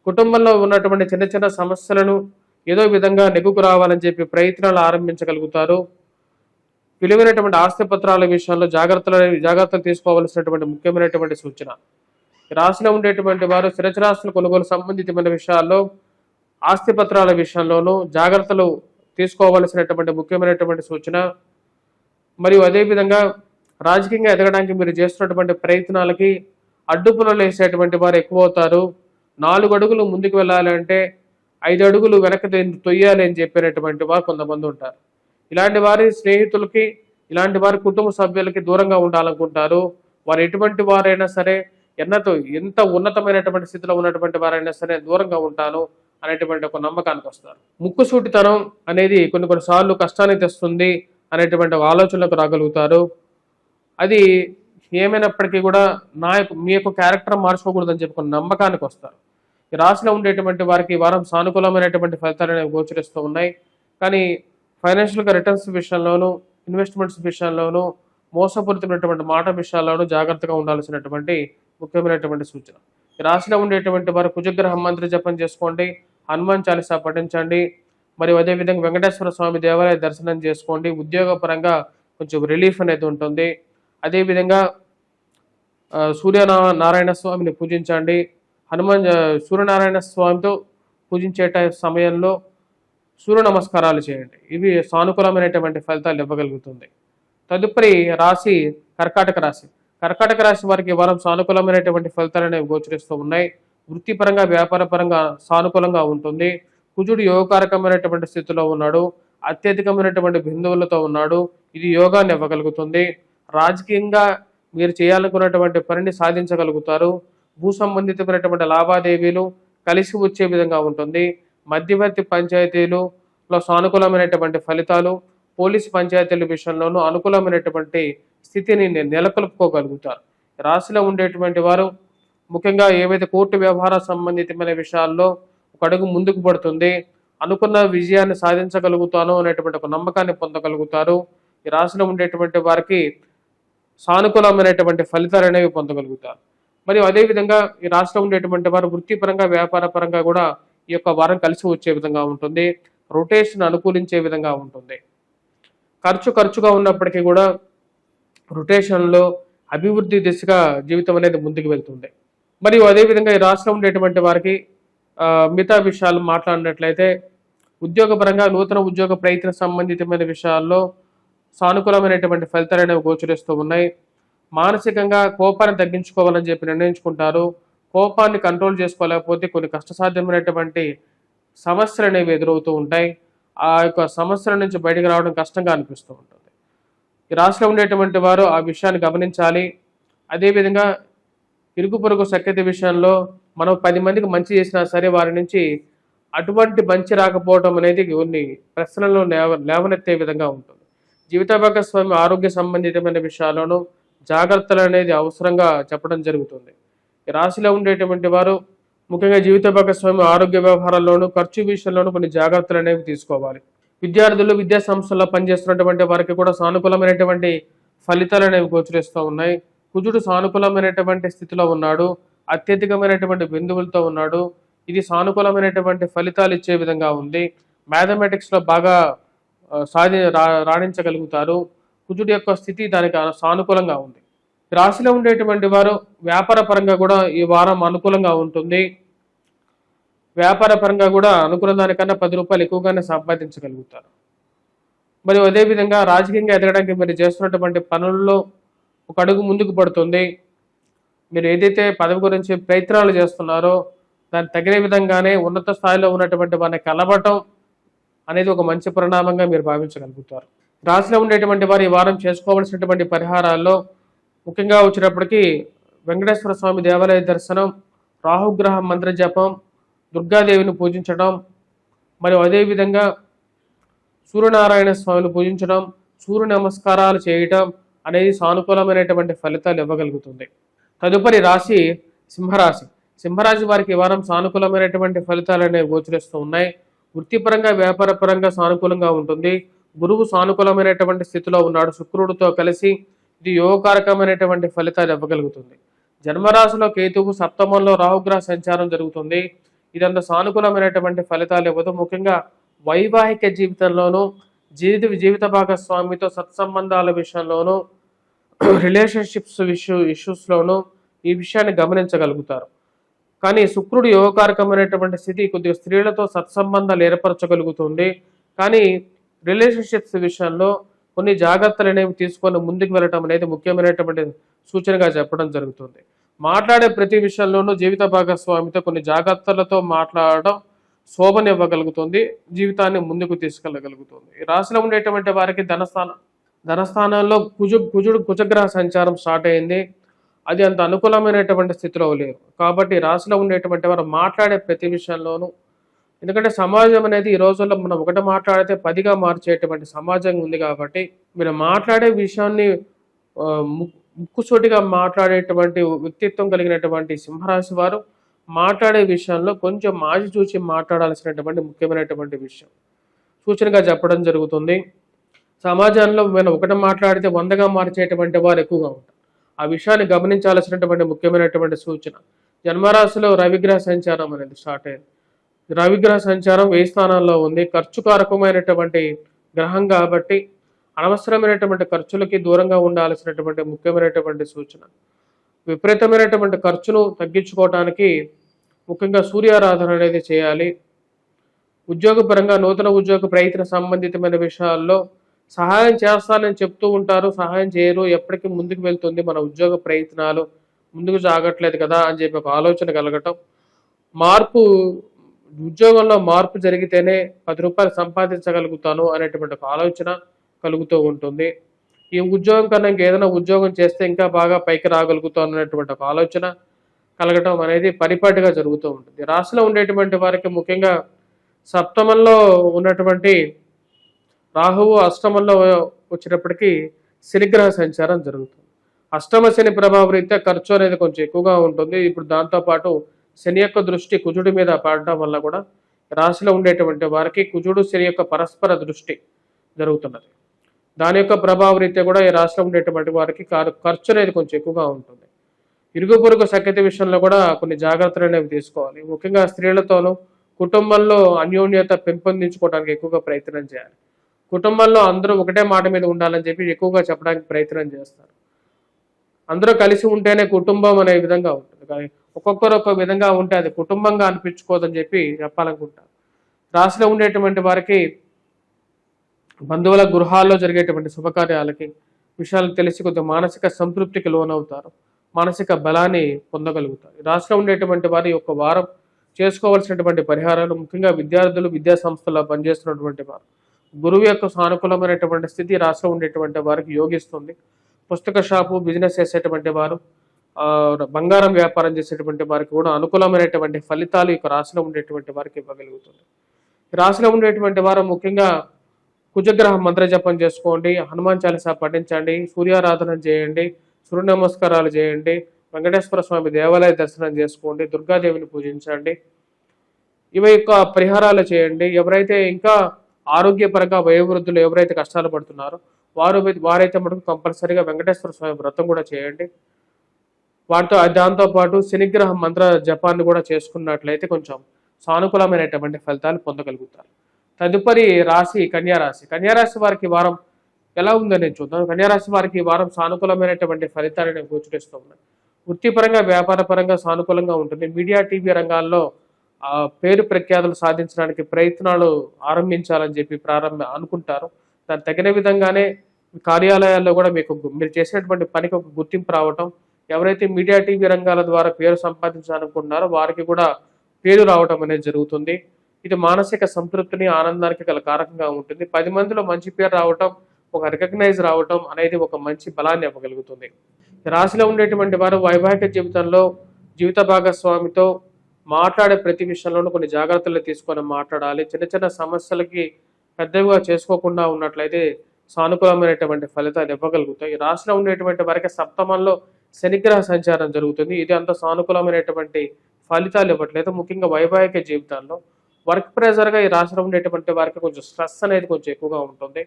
కుటుంబంలో ఉన్నటువంటి చిన్న చిన్న సమస్యలను ఏదో విధంగా నెగ్గుకు రావాలని చెప్పి ప్రయత్నాలు ఆరంభించగలుగుతారు. విలువైనటువంటి ఆస్తి పత్రాల విషయంలో జాగ్రత్తలు తీసుకోవాల్సినటువంటి ముఖ్యమైనటువంటి సూచన. రాశిలో ఉండేటువంటి వారు స్థిరచరాస్తుల కొనుగోలు సంబంధితమైన విషయాల్లో, ఆస్తి పత్రాల విషయంలోనూ జాగ్రత్తలు తీసుకోవాల్సినటువంటి ముఖ్యమైనటువంటి సూచన. మరియు అదేవిధంగా రాజకీయంగా ఎదగడానికి మీరు చేస్తున్నటువంటి ప్రయత్నాలకి అడ్డుపుల్లలు వేసేటువంటి వారు ఎక్కువ అవుతారు. 4 అడుగులు ముందుకు వెళ్ళాలి అంటే 5 అడుగులు వెనక్కి తొయ్యాలి అని చెప్పినటువంటి వారు కొంతమంది ఉంటారు. ఇలాంటి వారి స్నేహితులకి, ఇలాంటి వారి కుటుంబ సభ్యులకి దూరంగా ఉండాలనుకుంటారు. వారు ఎటువంటి వారైనా సరే, ఎంత ఉన్నతమైనటువంటి స్థితిలో ఉన్నటువంటి వారైనా సరే దూరంగా ఉంటాను అనేటువంటి ఒక నమ్మకానికి వస్తారు. ముక్కుసూటితనం అనేది కొన్ని సార్లు కష్టాన్ని తెస్తుంది అనేటువంటి ఆలోచనలకు రాగలుగుతారు. అది ఏమైనప్పటికీ కూడా మీ యొక్క క్యారెక్టర్ మార్చుకోకూడదని చెప్పి కొన్ని నమ్మకానికి వస్తారు. ఈ రాశిలో ఉండేటువంటి వారికి వారం సానుకూలమైనటువంటి ఫలితాలు అనేవి గోచరిస్తూ ఉన్నాయి. కానీ ఫైనాన్షియల్గా రిటర్న్స్ విషయంలోనూ, ఇన్వెస్ట్మెంట్స్ విషయంలోనూ, మోసపూరితమైనటువంటి మాట విషయాల్లోనూ జాగ్రత్తగా ఉండాల్సినటువంటి ముఖ్యమైనటువంటి సూచన. ఈ రాశిలో ఉండేటువంటి వారు కుజగ్రహం మంత్ర జపం చేసుకోండి, హనుమాన్ చాలీసా పఠించండి, మరియు అదేవిధంగా వెంకటేశ్వర స్వామి దేవాలయ దర్శనం చేసుకోండి. ఉద్యోగపరంగా కొంచెం రిలీఫ్ అనేది ఉంటుంది. అదేవిధంగా సూర్యనారాయణ స్వామిని పూజించండి. సూర్యనారాయణ స్వామితో పూజించే సమయంలో సూర్య నమస్కారాలు చేయండి. ఇవి సానుకూలమైనటువంటి ఫలితాలు ఇవ్వగలుగుతుంది. తదుపరి రాశి కర్కాటక రాశి. కర్కాటక రాశి వారికి వారం సానుకూలమైనటువంటి ఫలితాలు అనేవి గోచరిస్తూ ఉన్నాయి. వృత్తిపరంగా, వ్యాపారపరంగా సానుకూలంగా ఉంటుంది. కుజుడు యోగకారకమైనటువంటి స్థితిలో ఉన్నాడు. అత్యధికమైనటువంటి బిందువులతో ఉన్నాడు. ఇది యోగాన్ని ఇవ్వగలుగుతుంది. రాజకీయంగా మీరు చేయాలనుకున్నటువంటి పనిని సాధించగలుగుతారు. భూ సంబంధితమైనటువంటి లావాదేవీలు కలిసి వచ్చే విధంగా ఉంటుంది. మధ్యవర్తి పంచాయతీలలో సానుకూలమైనటువంటి ఫలితాలు, పోలీసు పంచాయతీల విషయంలోనూ అనుకూలమైనటువంటి స్థితిని నెలకొల్పుకోగలుగుతారు. రాశిలో ఉండేటువంటి వారు ముఖ్యంగా ఏవైతే కోర్టు వ్యవహార సంబంధితమైన విషయాల్లో ఒక అడుగు ముందుకు పడుతుంది. అనుకున్న విజయాన్ని సాధించగలుగుతాను అనేటువంటి ఒక నమ్మకాన్ని పొందగలుగుతారు. ఈ రాశిలో ఉండేటువంటి వారికి సానుకూలమైనటువంటి ఫలితాలు అనేవి పొందగలుగుతారు. మరియు అదేవిధంగా ఈ రాశిలో ఉండేటువంటి వారు వృత్తిపరంగా, వ్యాపార పరంగా కూడా ఈ యొక్క వారం కలిసి వచ్చే విధంగా ఉంటుంది. రొటేషన్ అనుకూలించే విధంగా ఉంటుంది. ఖర్చుగా ఉన్నప్పటికీ కూడా రొటేషన్లో అభివృద్ధి దిశగా జీవితం అనేది ముందుకు వెళ్తుంది. మరియు అదేవిధంగా ఈ రాశిలో ఉండేటువంటి వారికి మిగతా విషయాలు మాట్లాడినట్లయితే ఉద్యోగపరంగా నూతన ఉద్యోగ ప్రయత్న సంబంధితమైన విషయాల్లో సానుకూలమైనటువంటి ఫలితాలు అనేవి గోచరిస్తూ ఉన్నాయి. మానసికంగా కోపాన్ని తగ్గించుకోవాలని చెప్పి నిర్ణయించుకుంటారు. కోపాన్ని కంట్రోల్ చేసుకోలేకపోతే కొన్ని కష్టసాధ్యమైనటువంటి సమస్యలు అనేవి ఎదురవుతూ ఉంటాయి. ఆ యొక్క సమస్యల నుంచి బయటకు రావడం కష్టంగా అనిపిస్తూ ఉంటుంది. ఈ రాశిలో ఉండేటువంటి వారు ఆ విషయాన్ని గమనించాలి. అదేవిధంగా ఇరుగు పొరుగు సఖ్యత విషయంలో మనం 10 మందికి మంచి చేసినా సరే వారి నుంచి అటువంటి మంచి రాకపోవడం అనేది కొన్ని ప్రశ్నలను లేవనెత్తే విధంగా ఉంటుంది. జీవిత భాగస్వామి ఆరోగ్య సంబంధితమైన విషయాలను జాగ్రత్తలు అనేది అవసరంగా చెప్పడం జరుగుతుంది. ఈ రాశిలో ఉండేటువంటి వారు ముఖ్యంగా జీవిత భాగస్వామి ఆరోగ్య వ్యవహారాల్లోనూ, ఖర్చు విషయంలోనూ కొన్ని జాగ్రత్తలు అనేవి తీసుకోవాలి. విద్యార్థులు, విద్యా సంస్థల్లో పనిచేస్తున్నటువంటి వారికి కూడా సానుకూలమైనటువంటి ఫలితాలు అనేవి గోచరిస్తూ ఉన్నాయి. కుజుడు సానుకూలమైనటువంటి స్థితిలో ఉన్నాడు. అత్యధికమైనటువంటి బిందువులతో ఉన్నాడు. ఇది సానుకూలమైనటువంటి ఫలితాలు ఇచ్చే విధంగా ఉంది. మ్యాథమెటిక్స్లో బాగా రాణించగలుగుతారు. కుజుడి యొక్క స్థితి దానికి సానుకూలంగా ఉంది. రాశిలో ఉండేటువంటి వారు వ్యాపార పరంగా కూడా ఈ వారం అనుకూలంగా ఉంటుంది. వ్యాపార పరంగా కూడా అనుకున్న దానికన్నా 10 రూపాయలు ఎక్కువగానే సంపాదించగలుగుతారు. మరియు అదేవిధంగా రాజకీయంగా ఎదగడానికి మీరు చేస్తున్నటువంటి పనుల్లో ఒక అడుగు ముందుకు పడుతుంది. మీరు ఏదైతే పదవి గురించి ప్రయత్నాలు చేస్తున్నారో దాన్ని తగిన విధంగానే ఉన్నత స్థాయిలో ఉన్నటువంటి వారిని కలవటం అనేది ఒక మంచి పరిణామంగా మీరు భావించగలుగుతారు. రాశిలో ఉండేటువంటి వారు ఈ వారం చేసుకోవాల్సినటువంటి పరిహారాల్లో ముఖ్యంగా వచ్చినప్పటికీ వెంకటేశ్వర స్వామి దేవాలయ దర్శనం, రాహుగ్రహ మంత్ర జపం, దుర్గాదేవిని పూజించడం, మరియు అదేవిధంగా సూర్యనారాయణ స్వామిని పూజించడం, సూర్య నమస్కారాలు చేయటం అనేది సానుకూలమైనటువంటి ఫలితాలు ఇవ్వగలుగుతుంది. తదుపరి రాశి సింహరాశి. సింహరాశి వారికి ఈ వారం సానుకూలమైనటువంటి ఫలితాలు అనేవి గోచరిస్తూ ఉన్నాయి. వృత్తిపరంగా వ్యాపారపరంగా సానుకూలంగా ఉంటుంది. గురువు సానుకూలమైనటువంటి స్థితిలో ఉన్నాడు శుక్రుడితో కలిసి. ఇది యోగకారకమైనటువంటి ఫలితాలు ఇవ్వగలుగుతుంది. జన్మరాశిలో కేతువు, సప్తమంలో రాహుగ్రహ సంచారం జరుగుతుంది. ఇదంతా సానుకూలమైనటువంటి ఫలితాలు ఇవ్వదు. ముఖ్యంగా వైవాహిక జీవితంలోనూ జీవిత భాగస్వామితో సత్సంబంధాల విషయంలోనూ రిలేషన్షిప్స్ ఇష్యూస్లోనూ ఈ విషయాన్ని గమనించగలుగుతారు. కానీ శుక్రుడు యోగకారకమైనటువంటి స్థితి కొద్దిగా స్త్రీలతో సత్సంబంధాలు ఏర్పరచగలుగుతుంది. కానీ రిలేషన్షిప్స్ విషయంలో కొన్ని జాగ్రత్తలు అనేవి తీసుకొని ముందుకు వెళ్ళటం అనేది ముఖ్యమైనటువంటి సూచనగా చెప్పడం జరుగుతుంది. మాట్లాడే ప్రతి విషయంలోనూ జీవిత భాగస్వామితో కొన్ని జాగ్రత్తలతో మాట్లాడడం శోభనివ్వగలుగుతుంది, జీవితాన్ని ముందుకు తీసుకెళ్ళగలుగుతుంది. ఈ రాశిలో ఉండేటువంటి వారికి ధనస్థానంలో కుజగ్రహ సంచారం స్టార్ట్ అయింది. అది అంత అనుకూలమైనటువంటి స్థితిలో లేదు. కాబట్టి రాశిలో ఉండేటువంటి వారు మాట్లాడే ప్రతి విషయంలోనూ, ఎందుకంటే సమాజం అనేది ఈ రోజుల్లో మనం ఒకటి మాట్లాడితే 10గా మార్చేటువంటి సమాజం ఉంది. కాబట్టి మీరు మాట్లాడే విషయాన్ని ముక్కుసూటిగా మాట్లాడేటువంటి వ్యక్తిత్వం కలిగినటువంటి సింహరాశి వారు మాట్లాడే విషయంలో కొంచెం ఆచి చూచి మాట్లాడాల్సినటువంటి ముఖ్యమైనటువంటి విషయం సూచనగా చెప్పడం జరుగుతుంది. సమాజంలో మనం ఒకటి మాట్లాడితే 100గా మార్చేటువంటి వారు ఎక్కువగా ఉంటారు. ఆ విషయాన్ని గమనించాల్సినటువంటి ముఖ్యమైనటువంటి సూచన. జన్మరాశిలో రవిగ్రహ సంచారం అనేది స్టార్ట్ అయింది. రవిగ్రహ సంచారం 1000 స్థానాల్లో ఉంది. ఖర్చుకారకమైనటువంటి గ్రహం కాబట్టి అనవసరమైనటువంటి ఖర్చులకి దూరంగా ఉండాల్సినటువంటి ముఖ్యమైనటువంటి సూచన. విపరీతమైనటువంటి ఖర్చును తగ్గించుకోవడానికి ముఖ్యంగా సూర్యారాధన అనేది చేయాలి. ఉద్యోగపరంగా నూతన ఉద్యోగ ప్రయత్న సంబంధితమైన విషయాల్లో సహాయం చేస్తానని చెప్తూ ఉంటారు, సహాయం చేయరు. ఎప్పటికీ ముందుకు వెళ్తుంది మన ఉద్యోగ ప్రయత్నాలు, ముందుకు సాగట్లేదు కదా అని చెప్పి ఒక ఆలోచన కలగటం. ఉద్యోగంలో మార్పు జరిగితేనే 10 రూపాయలు సంపాదించగలుగుతాను అనేటువంటి ఒక ఆలోచన కలుగుతూ ఉంటుంది. ఈ ఉద్యోగం కన్నా ఇంకేదైనా ఉద్యోగం చేస్తే ఇంకా బాగా పైకి రాగలుగుతాను అనేటువంటి ఒక ఆలోచన కలగటం అనేది పరిపాటిగా జరుగుతూ ఉంటుంది. రాశిలో ఉండేటువంటి వారికి ముఖ్యంగా సప్తమంలో ఉన్నటువంటి రాహువు, అష్టమంలో వచ్చినప్పటికీ శనిగ్రహ సంచారం జరుగుతుంది. అష్టమ శని ప్రభావ రీత్యా ఖర్చు అనేది కొంచెం ఎక్కువగా ఉంటుంది. ఇప్పుడు దాంతోపాటు శని యొక్క దృష్టి కుజుడి మీద పడటం వల్ల కూడా రాశిలో ఉండేటువంటి వారికి కుజుడు శని యొక్క పరస్పర దృష్టి జరుగుతున్నది. దాని యొక్క ప్రభావ రీత్యా కూడా ఈ రాశిలో ఉండేటువంటి వారికి ఖర్చు అనేది కొంచెం ఎక్కువగా ఉంటుంది. ఇరుగు పొరుగు సఖ్యత విషయంలో కూడా కొన్ని జాగ్రత్తలు అనేవి తీసుకోవాలి. ముఖ్యంగా స్త్రీలతోనూ కుటుంబంలో అన్యోన్యత పెంపొందించుకోవడానికి ఎక్కువగా ప్రయత్నం చేయాలి. కుటుంబంలో అందరూ ఒకటే మాట మీద ఉండాలని చెప్పి ఎక్కువగా చెప్పడానికి ప్రయత్నం చేస్తారు. అందరూ కలిసి ఉంటేనే కుటుంబం అనే విధంగా ఉంటుంది. కానీ ఒక్కొక్కరు ఒక్కొక్క విధంగా ఉంటే అది కుటుంబంగా అనిపించుకోదని చెప్పి చెప్పాలనుకుంటారు. రాశిలో ఉండేటువంటి వారికి బంధువుల గృహాల్లో జరిగేటువంటి శుభకార్యాలకి విషయాలు తెలిసి కొద్దిగా మానసిక సంతృప్తికి లోనవుతారు, మానసిక బలాన్ని పొందగలుగుతారు. రాష్ట్రంలో ఉండేటువంటి వారి యొక్క వారం చేసుకోవాల్సినటువంటి పరిహారాలు, ముఖ్యంగా విద్యార్థులు, విద్యా సంస్థల్లో పనిచేస్తున్నటువంటి వారు, గురువు యొక్క సానుకూలమైనటువంటి స్థితి రాష్ట్రంలో ఉండేటువంటి వారికి యోగిస్తుంది. పుస్తక షాపు, బిజినెస్ చేసేటువంటి వారు, బంగారం వ్యాపారం చేసేటువంటి వారికి కూడా అనుకూలమైనటువంటి ఫలితాలు ఈ రాశిలో ఉండేటువంటి వారికి ఇవ్వగలుగుతుంది. రాశిలో ఉండేటువంటి వారు ముఖ్యంగా కుజగ్రహ మంత్ర జపం చేసుకోండి, హనుమాన్ చాలీసా పఠించండి, సూర్యారాధన చేయండి, సూర్య నమస్కారాలు చేయండి, వెంకటేశ్వర స్వామి దేవాలయ దర్శనం చేసుకోండి, దుర్గాదేవిని పూజించండి. ఇవి యొక్క పరిహారాలు చేయండి. ఎవరైతే ఇంకా ఆరోగ్యపరంగా వయోవృద్ధులు ఎవరైతే కష్టాలు పడుతున్నారో వారైతే మటుకు కంపల్సరీగా వెంకటేశ్వర స్వామి వ్రతం కూడా చేయండి. దాంతోపాటు శనిగ్రహ మంత్ర జపాన్ని కూడా చేసుకున్నట్లయితే కొంచెం సానుకూలమైనటువంటి ఫలితాలు పొందగలుగుతారు. తదుపరి రాశి కన్యారాశి. కన్యారాశి వారికి వారం ఎలా ఉందని చూద్దాం. కన్యారాశి వారికి వారం సానుకూలమైనటువంటి ఫలితాలను గోచరిస్తూ ఉన్నాయి. వృత్తిపరంగా, వ్యాపారపరంగా సానుకూలంగా ఉంటుంది. మీడియా, టీవీ రంగాల్లో పేరు ప్రఖ్యాతులు సాధించడానికి ప్రయత్నాలు ఆరంభించాలని చెప్పి అనుకుంటారు. దానికి తగిన విధంగానే కార్యాలయాల్లో కూడా మీరు చేసినటువంటి పనికి ఒక గుర్తింపు రావటం, ఎవరైతే మీడియా, టీవీ రంగాల ద్వారా పేరు సంపాదించాలనుకుంటున్నారో వారికి కూడా పేరు రావటం అనేది జరుగుతుంది. ఇది మానసిక సంతృప్తిని, ఆనందానికి గల కారకంగా ఉంటుంది. 10 మందిలో మంచి పేరు రావటం, ఒక రికగ్నైజ్ రావటం అనేది ఒక మంచి బలాన్ని ఇవ్వగలుగుతుంది. రాశిలో ఉండేటువంటి వారు వైవాహిక జీవితంలో జీవిత భాగస్వామితో మాట్లాడే ప్రతి విషయంలోనూ కొన్ని జాగ్రత్తలు తీసుకొని మాట్లాడాలి. చిన్న చిన్న సమస్యలకి పెద్దవిగా చేసుకోకుండా ఉన్నట్లయితే సానుకూలమైనటువంటి ఫలితాలు ఇవ్వగలుగుతాయి. రాశిలో ఉండేటువంటి వారికి సప్తమంలో శనిగ్రహ సంచారం జరుగుతుంది. ఇది అంత సానుకూలమైనటువంటి ఫలితాలు ఇవ్వట్లేదు. ముఖ్యంగా వైవాహిక జీవితాల్లో వర్క్ ప్రెజర్గా ఈ రాశిలో ఉండేటువంటి వారికి కొంచెం స్ట్రెస్ అనేది కొంచెం ఎక్కువగా ఉంటుంది.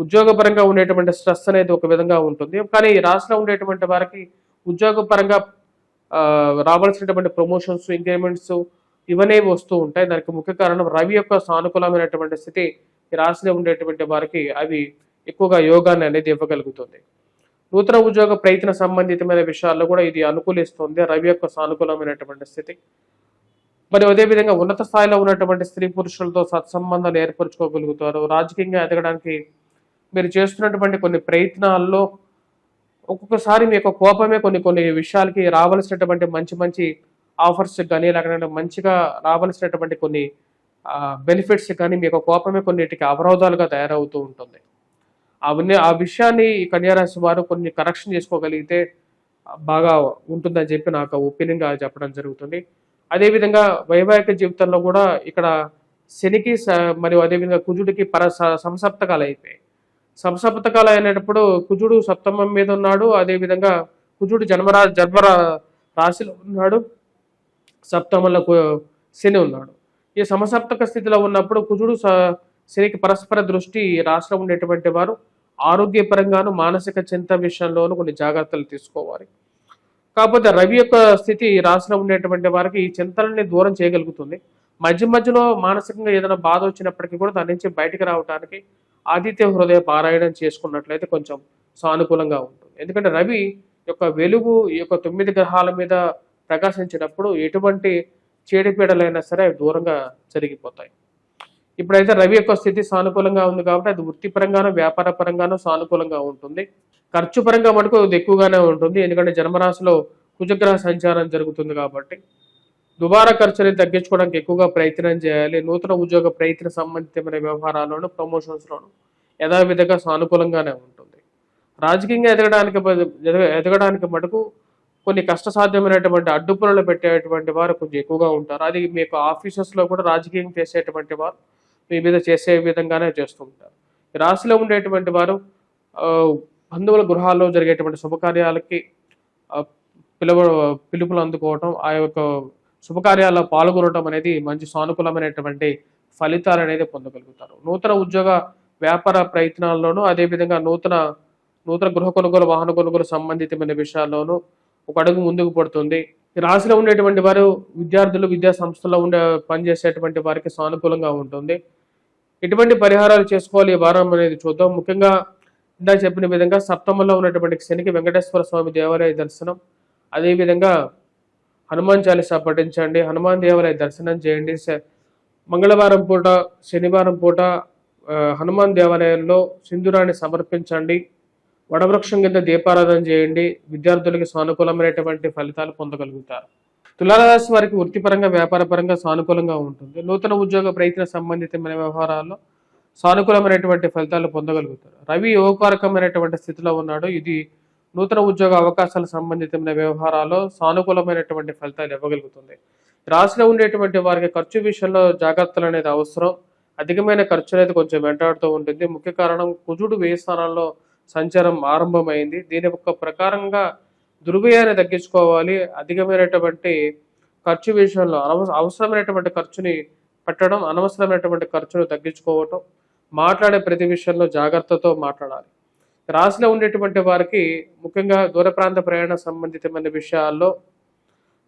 ఉద్యోగపరంగా ఉండేటువంటి స్ట్రెస్ అనేది ఒక విధంగా ఉంటుంది. కానీ ఈ రాశిలో ఉండేటువంటి వారికి ఉద్యోగపరంగా రావాల్సినటువంటి ప్రమోషన్స్, ఇంక్రిమెంట్స్ ఇవన్నీ వస్తూ ఉంటాయి. దానికి ముఖ్య కారణం రవి యొక్క సానుకూలమైనటువంటి స్థితి ఈ రాశిలో ఉండేటువంటి వారికి అవి ఎక్కువగా యోగాన్ని అనేది ఇవ్వగలుగుతుంది. నూతన ఉద్యోగ ప్రయత్న సంబంధితమైన విషయాల్లో కూడా ఇది అనుకూలిస్తుంది రవి యొక్క సానుకూలమైనటువంటి స్థితి. మరి అదేవిధంగా ఉన్నత స్థాయిలో ఉన్నటువంటి స్త్రీ పురుషులతో సత్సంబంధాలు ఏర్పరచుకోగలుగుతారు. రాజకీయంగా ఎదగడానికి మీరు చేస్తున్నటువంటి కొన్ని ప్రయత్నాల్లో ఒక్కొక్కసారి మీ యొక్క కోపమే కొన్ని కొన్ని విషయాలకి రావాల్సినటువంటి మంచి మంచి ఆఫర్స్ కానీ లేకపోతే మంచిగా రావాల్సినటువంటి కొన్ని బెనిఫిట్స్ కానీ మీ యొక్క కోపమే కొన్నిటికి అవరోధాలుగా తయారవుతూ ఉంటుంది. ఆ విషయాన్ని ఈ కన్యారాశి వారు కొన్ని కరెక్షన్ చేసుకోగలిగితే బాగా ఉంటుందని చెప్పి నాకు ఒపీనియన్గా చెప్పడం జరుగుతుంది. అదేవిధంగా వైవాహిక జీవితంలో కూడా ఇక్కడ శనికి మరియు అదేవిధంగా కుజుడికి సంసప్తకాలు అయిపోయాయి. సంసప్తకాలు అయినప్పుడు కుజుడు సప్తమం మీద ఉన్నాడు. అదేవిధంగా కుజుడు జన్మ రాశిలో ఉన్నాడు. సప్తమంలో శని ఉన్నాడు. ఈ సమసప్తక స్థితిలో ఉన్నప్పుడు కుజుడు శనికి పరస్పర దృష్టి రాశిలో ఉండేటువంటి వారు ఆరోగ్యపరంగాను మానసిక చింత విషయంలోనూ కొన్ని జాగ్రత్తలు తీసుకోవాలి. కాకపోతే రవి యొక్క స్థితి రాశిలో ఉండేటువంటి వారికి ఈ చింతలని దూరం చేయగలుగుతుంది. మధ్య మధ్యలో మానసికంగా ఏదైనా బాధ వచ్చినప్పటికీ కూడా దాని నుంచి బయటికి రావడానికి ఆదిత్య హృదయ పారాయణం చేసుకున్నట్లయితే కొంచెం సానుకూలంగా ఉంటుంది. ఎందుకంటే రవి యొక్క వెలుగు ఈ యొక్క 9 గ్రహాల మీద ప్రకాశించినప్పుడు ఎటువంటి చీడపీడలైనా సరే దూరంగా జరిగిపోతాయి. ఇప్పుడైతే రవి యొక్క స్థితి సానుకూలంగా ఉంది కాబట్టి అది వృత్తిపరంగానూ వ్యాపార పరంగానూ సానుకూలంగా ఉంటుంది. ఖర్చు పరంగా మటుకు ఇది ఎక్కువగానే ఉంటుంది. ఎందుకంటే జన్మరాశిలో కుజగ్రహ సంచారం జరుగుతుంది కాబట్టి దుబారా ఖర్చుని తగ్గించుకోవడానికి ఎక్కువగా ప్రయత్నం చేయాలి. నూతన ఉద్యోగ ప్రయత్న సంబంధితమైన వ్యవహారాల్లోనూ ప్రమోషన్స్లోనూ యథావిధిగా సానుకూలంగానే ఉంటుంది. రాజకీయంగా ఎదగడానికి మటుకు కొన్ని కష్టసాధ్యమైనటువంటి అడ్డుపనులు పెట్టేటువంటి వారు కొంచెం ఎక్కువగా ఉంటారు. అది మీకు ఆఫీసెస్లో కూడా రాజకీయం చేసేటువంటి వారు మీ మీద చేసే విధంగానే చేస్తూ ఉంటారు. రాశిలో ఉండేటువంటి వారు బంధువుల గృహాల్లో జరిగేటువంటి శుభకార్యాలకి పిలుపులు అందుకోవటం, ఆ యొక్క శుభకార్యాల్లో పాల్గొనడం అనేది మంచి సానుకూలమైనటువంటి ఫలితాలు అనేది పొందగలుగుతారు. నూతన ఉద్యోగ వ్యాపార ప్రయత్నాల్లోనూ అదేవిధంగా నూతన గృహ కొనుగోలు, వాహన కొనుగోలు సంబంధితమైన విషయాల్లోనూ ఒక అడుగు ముందుకు పడుతుంది. ఈ రాశిలో ఉండేటువంటి వారు విద్యార్థులు, విద్యా సంస్థల్లో పనిచేసేటువంటి వారికి సానుకూలంగా ఉంటుంది. ఎటువంటి పరిహారాలు చేసుకోవాలి ఈ వారం అనేది చూద్దాం. ముఖ్యంగా ఇందాక చెప్పిన విధంగా సప్తమంలో ఉన్నటువంటి శనికి వెంకటేశ్వర స్వామి దేవాలయ దర్శనం, అదేవిధంగా హనుమాన్ చాలీసా పఠించండి, హనుమాన్ దేవాలయ దర్శనం చేయండి. మంగళవారం పూట, శనివారం పూట హనుమాన్ దేవాలయంలో సింధూరాన్ని సమర్పించండి. వడవృక్షం కింద దీపారాధన చేయండి. విద్యార్థులకి సానుకూలమైనటువంటి ఫలితాలు పొందగలుగుతారు. తులారాశి వారికి వృత్తిపరంగా, వ్యాపారపరంగా సానుకూలంగా ఉంటుంది. నూతన ఉద్యోగ ప్రయత్న సంబంధితమైన వ్యవహారాల్లో సానుకూలమైనటువంటి ఫలితాలు పొందగలుగుతారు. రవి యోగకారకమైనటువంటి స్థితిలో ఉన్నాడు. ఇది నూతన ఉద్యోగ అవకాశాల సంబంధితమైన వ్యవహారాల్లో సానుకూలమైనటువంటి ఫలితాలు ఇవ్వగలుగుతుంది. రాశిలో ఉండేటువంటి వారికి ఖర్చు విషయంలో జాగ్రత్తలు అనేది అవసరం. అధికమైన ఖర్చు అనేది కొంచెం వెంటాడుతూ ఉంటుంది. ముఖ్య కారణం కుజుడు వ్యయ స్థానాల్లో సంచారం ఆరంభమైంది. దీని యొక్క ప్రకారంగా దుర్వ్యయాన్ని తగ్గించుకోవాలి. అధికమైనటువంటి ఖర్చు విషయంలో అవసరమైనటువంటి ఖర్చుని పెట్టడం, అనవసరమైనటువంటి ఖర్చును తగ్గించుకోవటం, మాట్లాడే ప్రతి విషయంలో జాగ్రత్తతో మాట్లాడాలి. రాశిలో ఉండేటువంటి వారికి ముఖ్యంగా దూర ప్రాంత ప్రయాణ సంబంధితమైన విషయాల్లో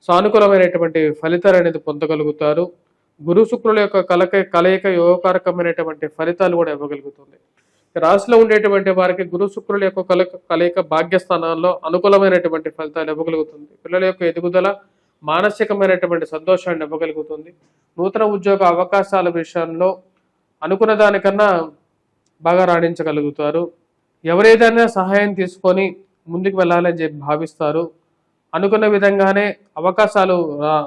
సానుకూలమైనటువంటి ఫలితాలు అనేది పొందగలుగుతారు. గురు శుక్రుల యొక్క కలయిక యోగకారకమైనటువంటి ఫలితాలు కూడా ఇవ్వగలుగుతుంది. రాశిలో ఉండేటువంటి వారికి గురు శుక్రుల యొక్క కలయిక భాగ్యస్థానాల్లో అనుకూలమైనటువంటి ఫలితాలు ఇవ్వగలుగుతుంది. పిల్లల యొక్క ఎదుగుదల మానసికమైనటువంటి సంతోషాన్ని ఇవ్వగలుగుతుంది. నూతన ఉద్యోగ అవకాశాల విషయంలో అనుకున్న దానికన్నా బాగా రాణించగలుగుతారు. ఎవరేదైనా సహాయం తీసుకొని ముందుకు వెళ్ళాలని చెప్పి భావిస్తారు. అనుకున్న విధంగానే అవకాశాలు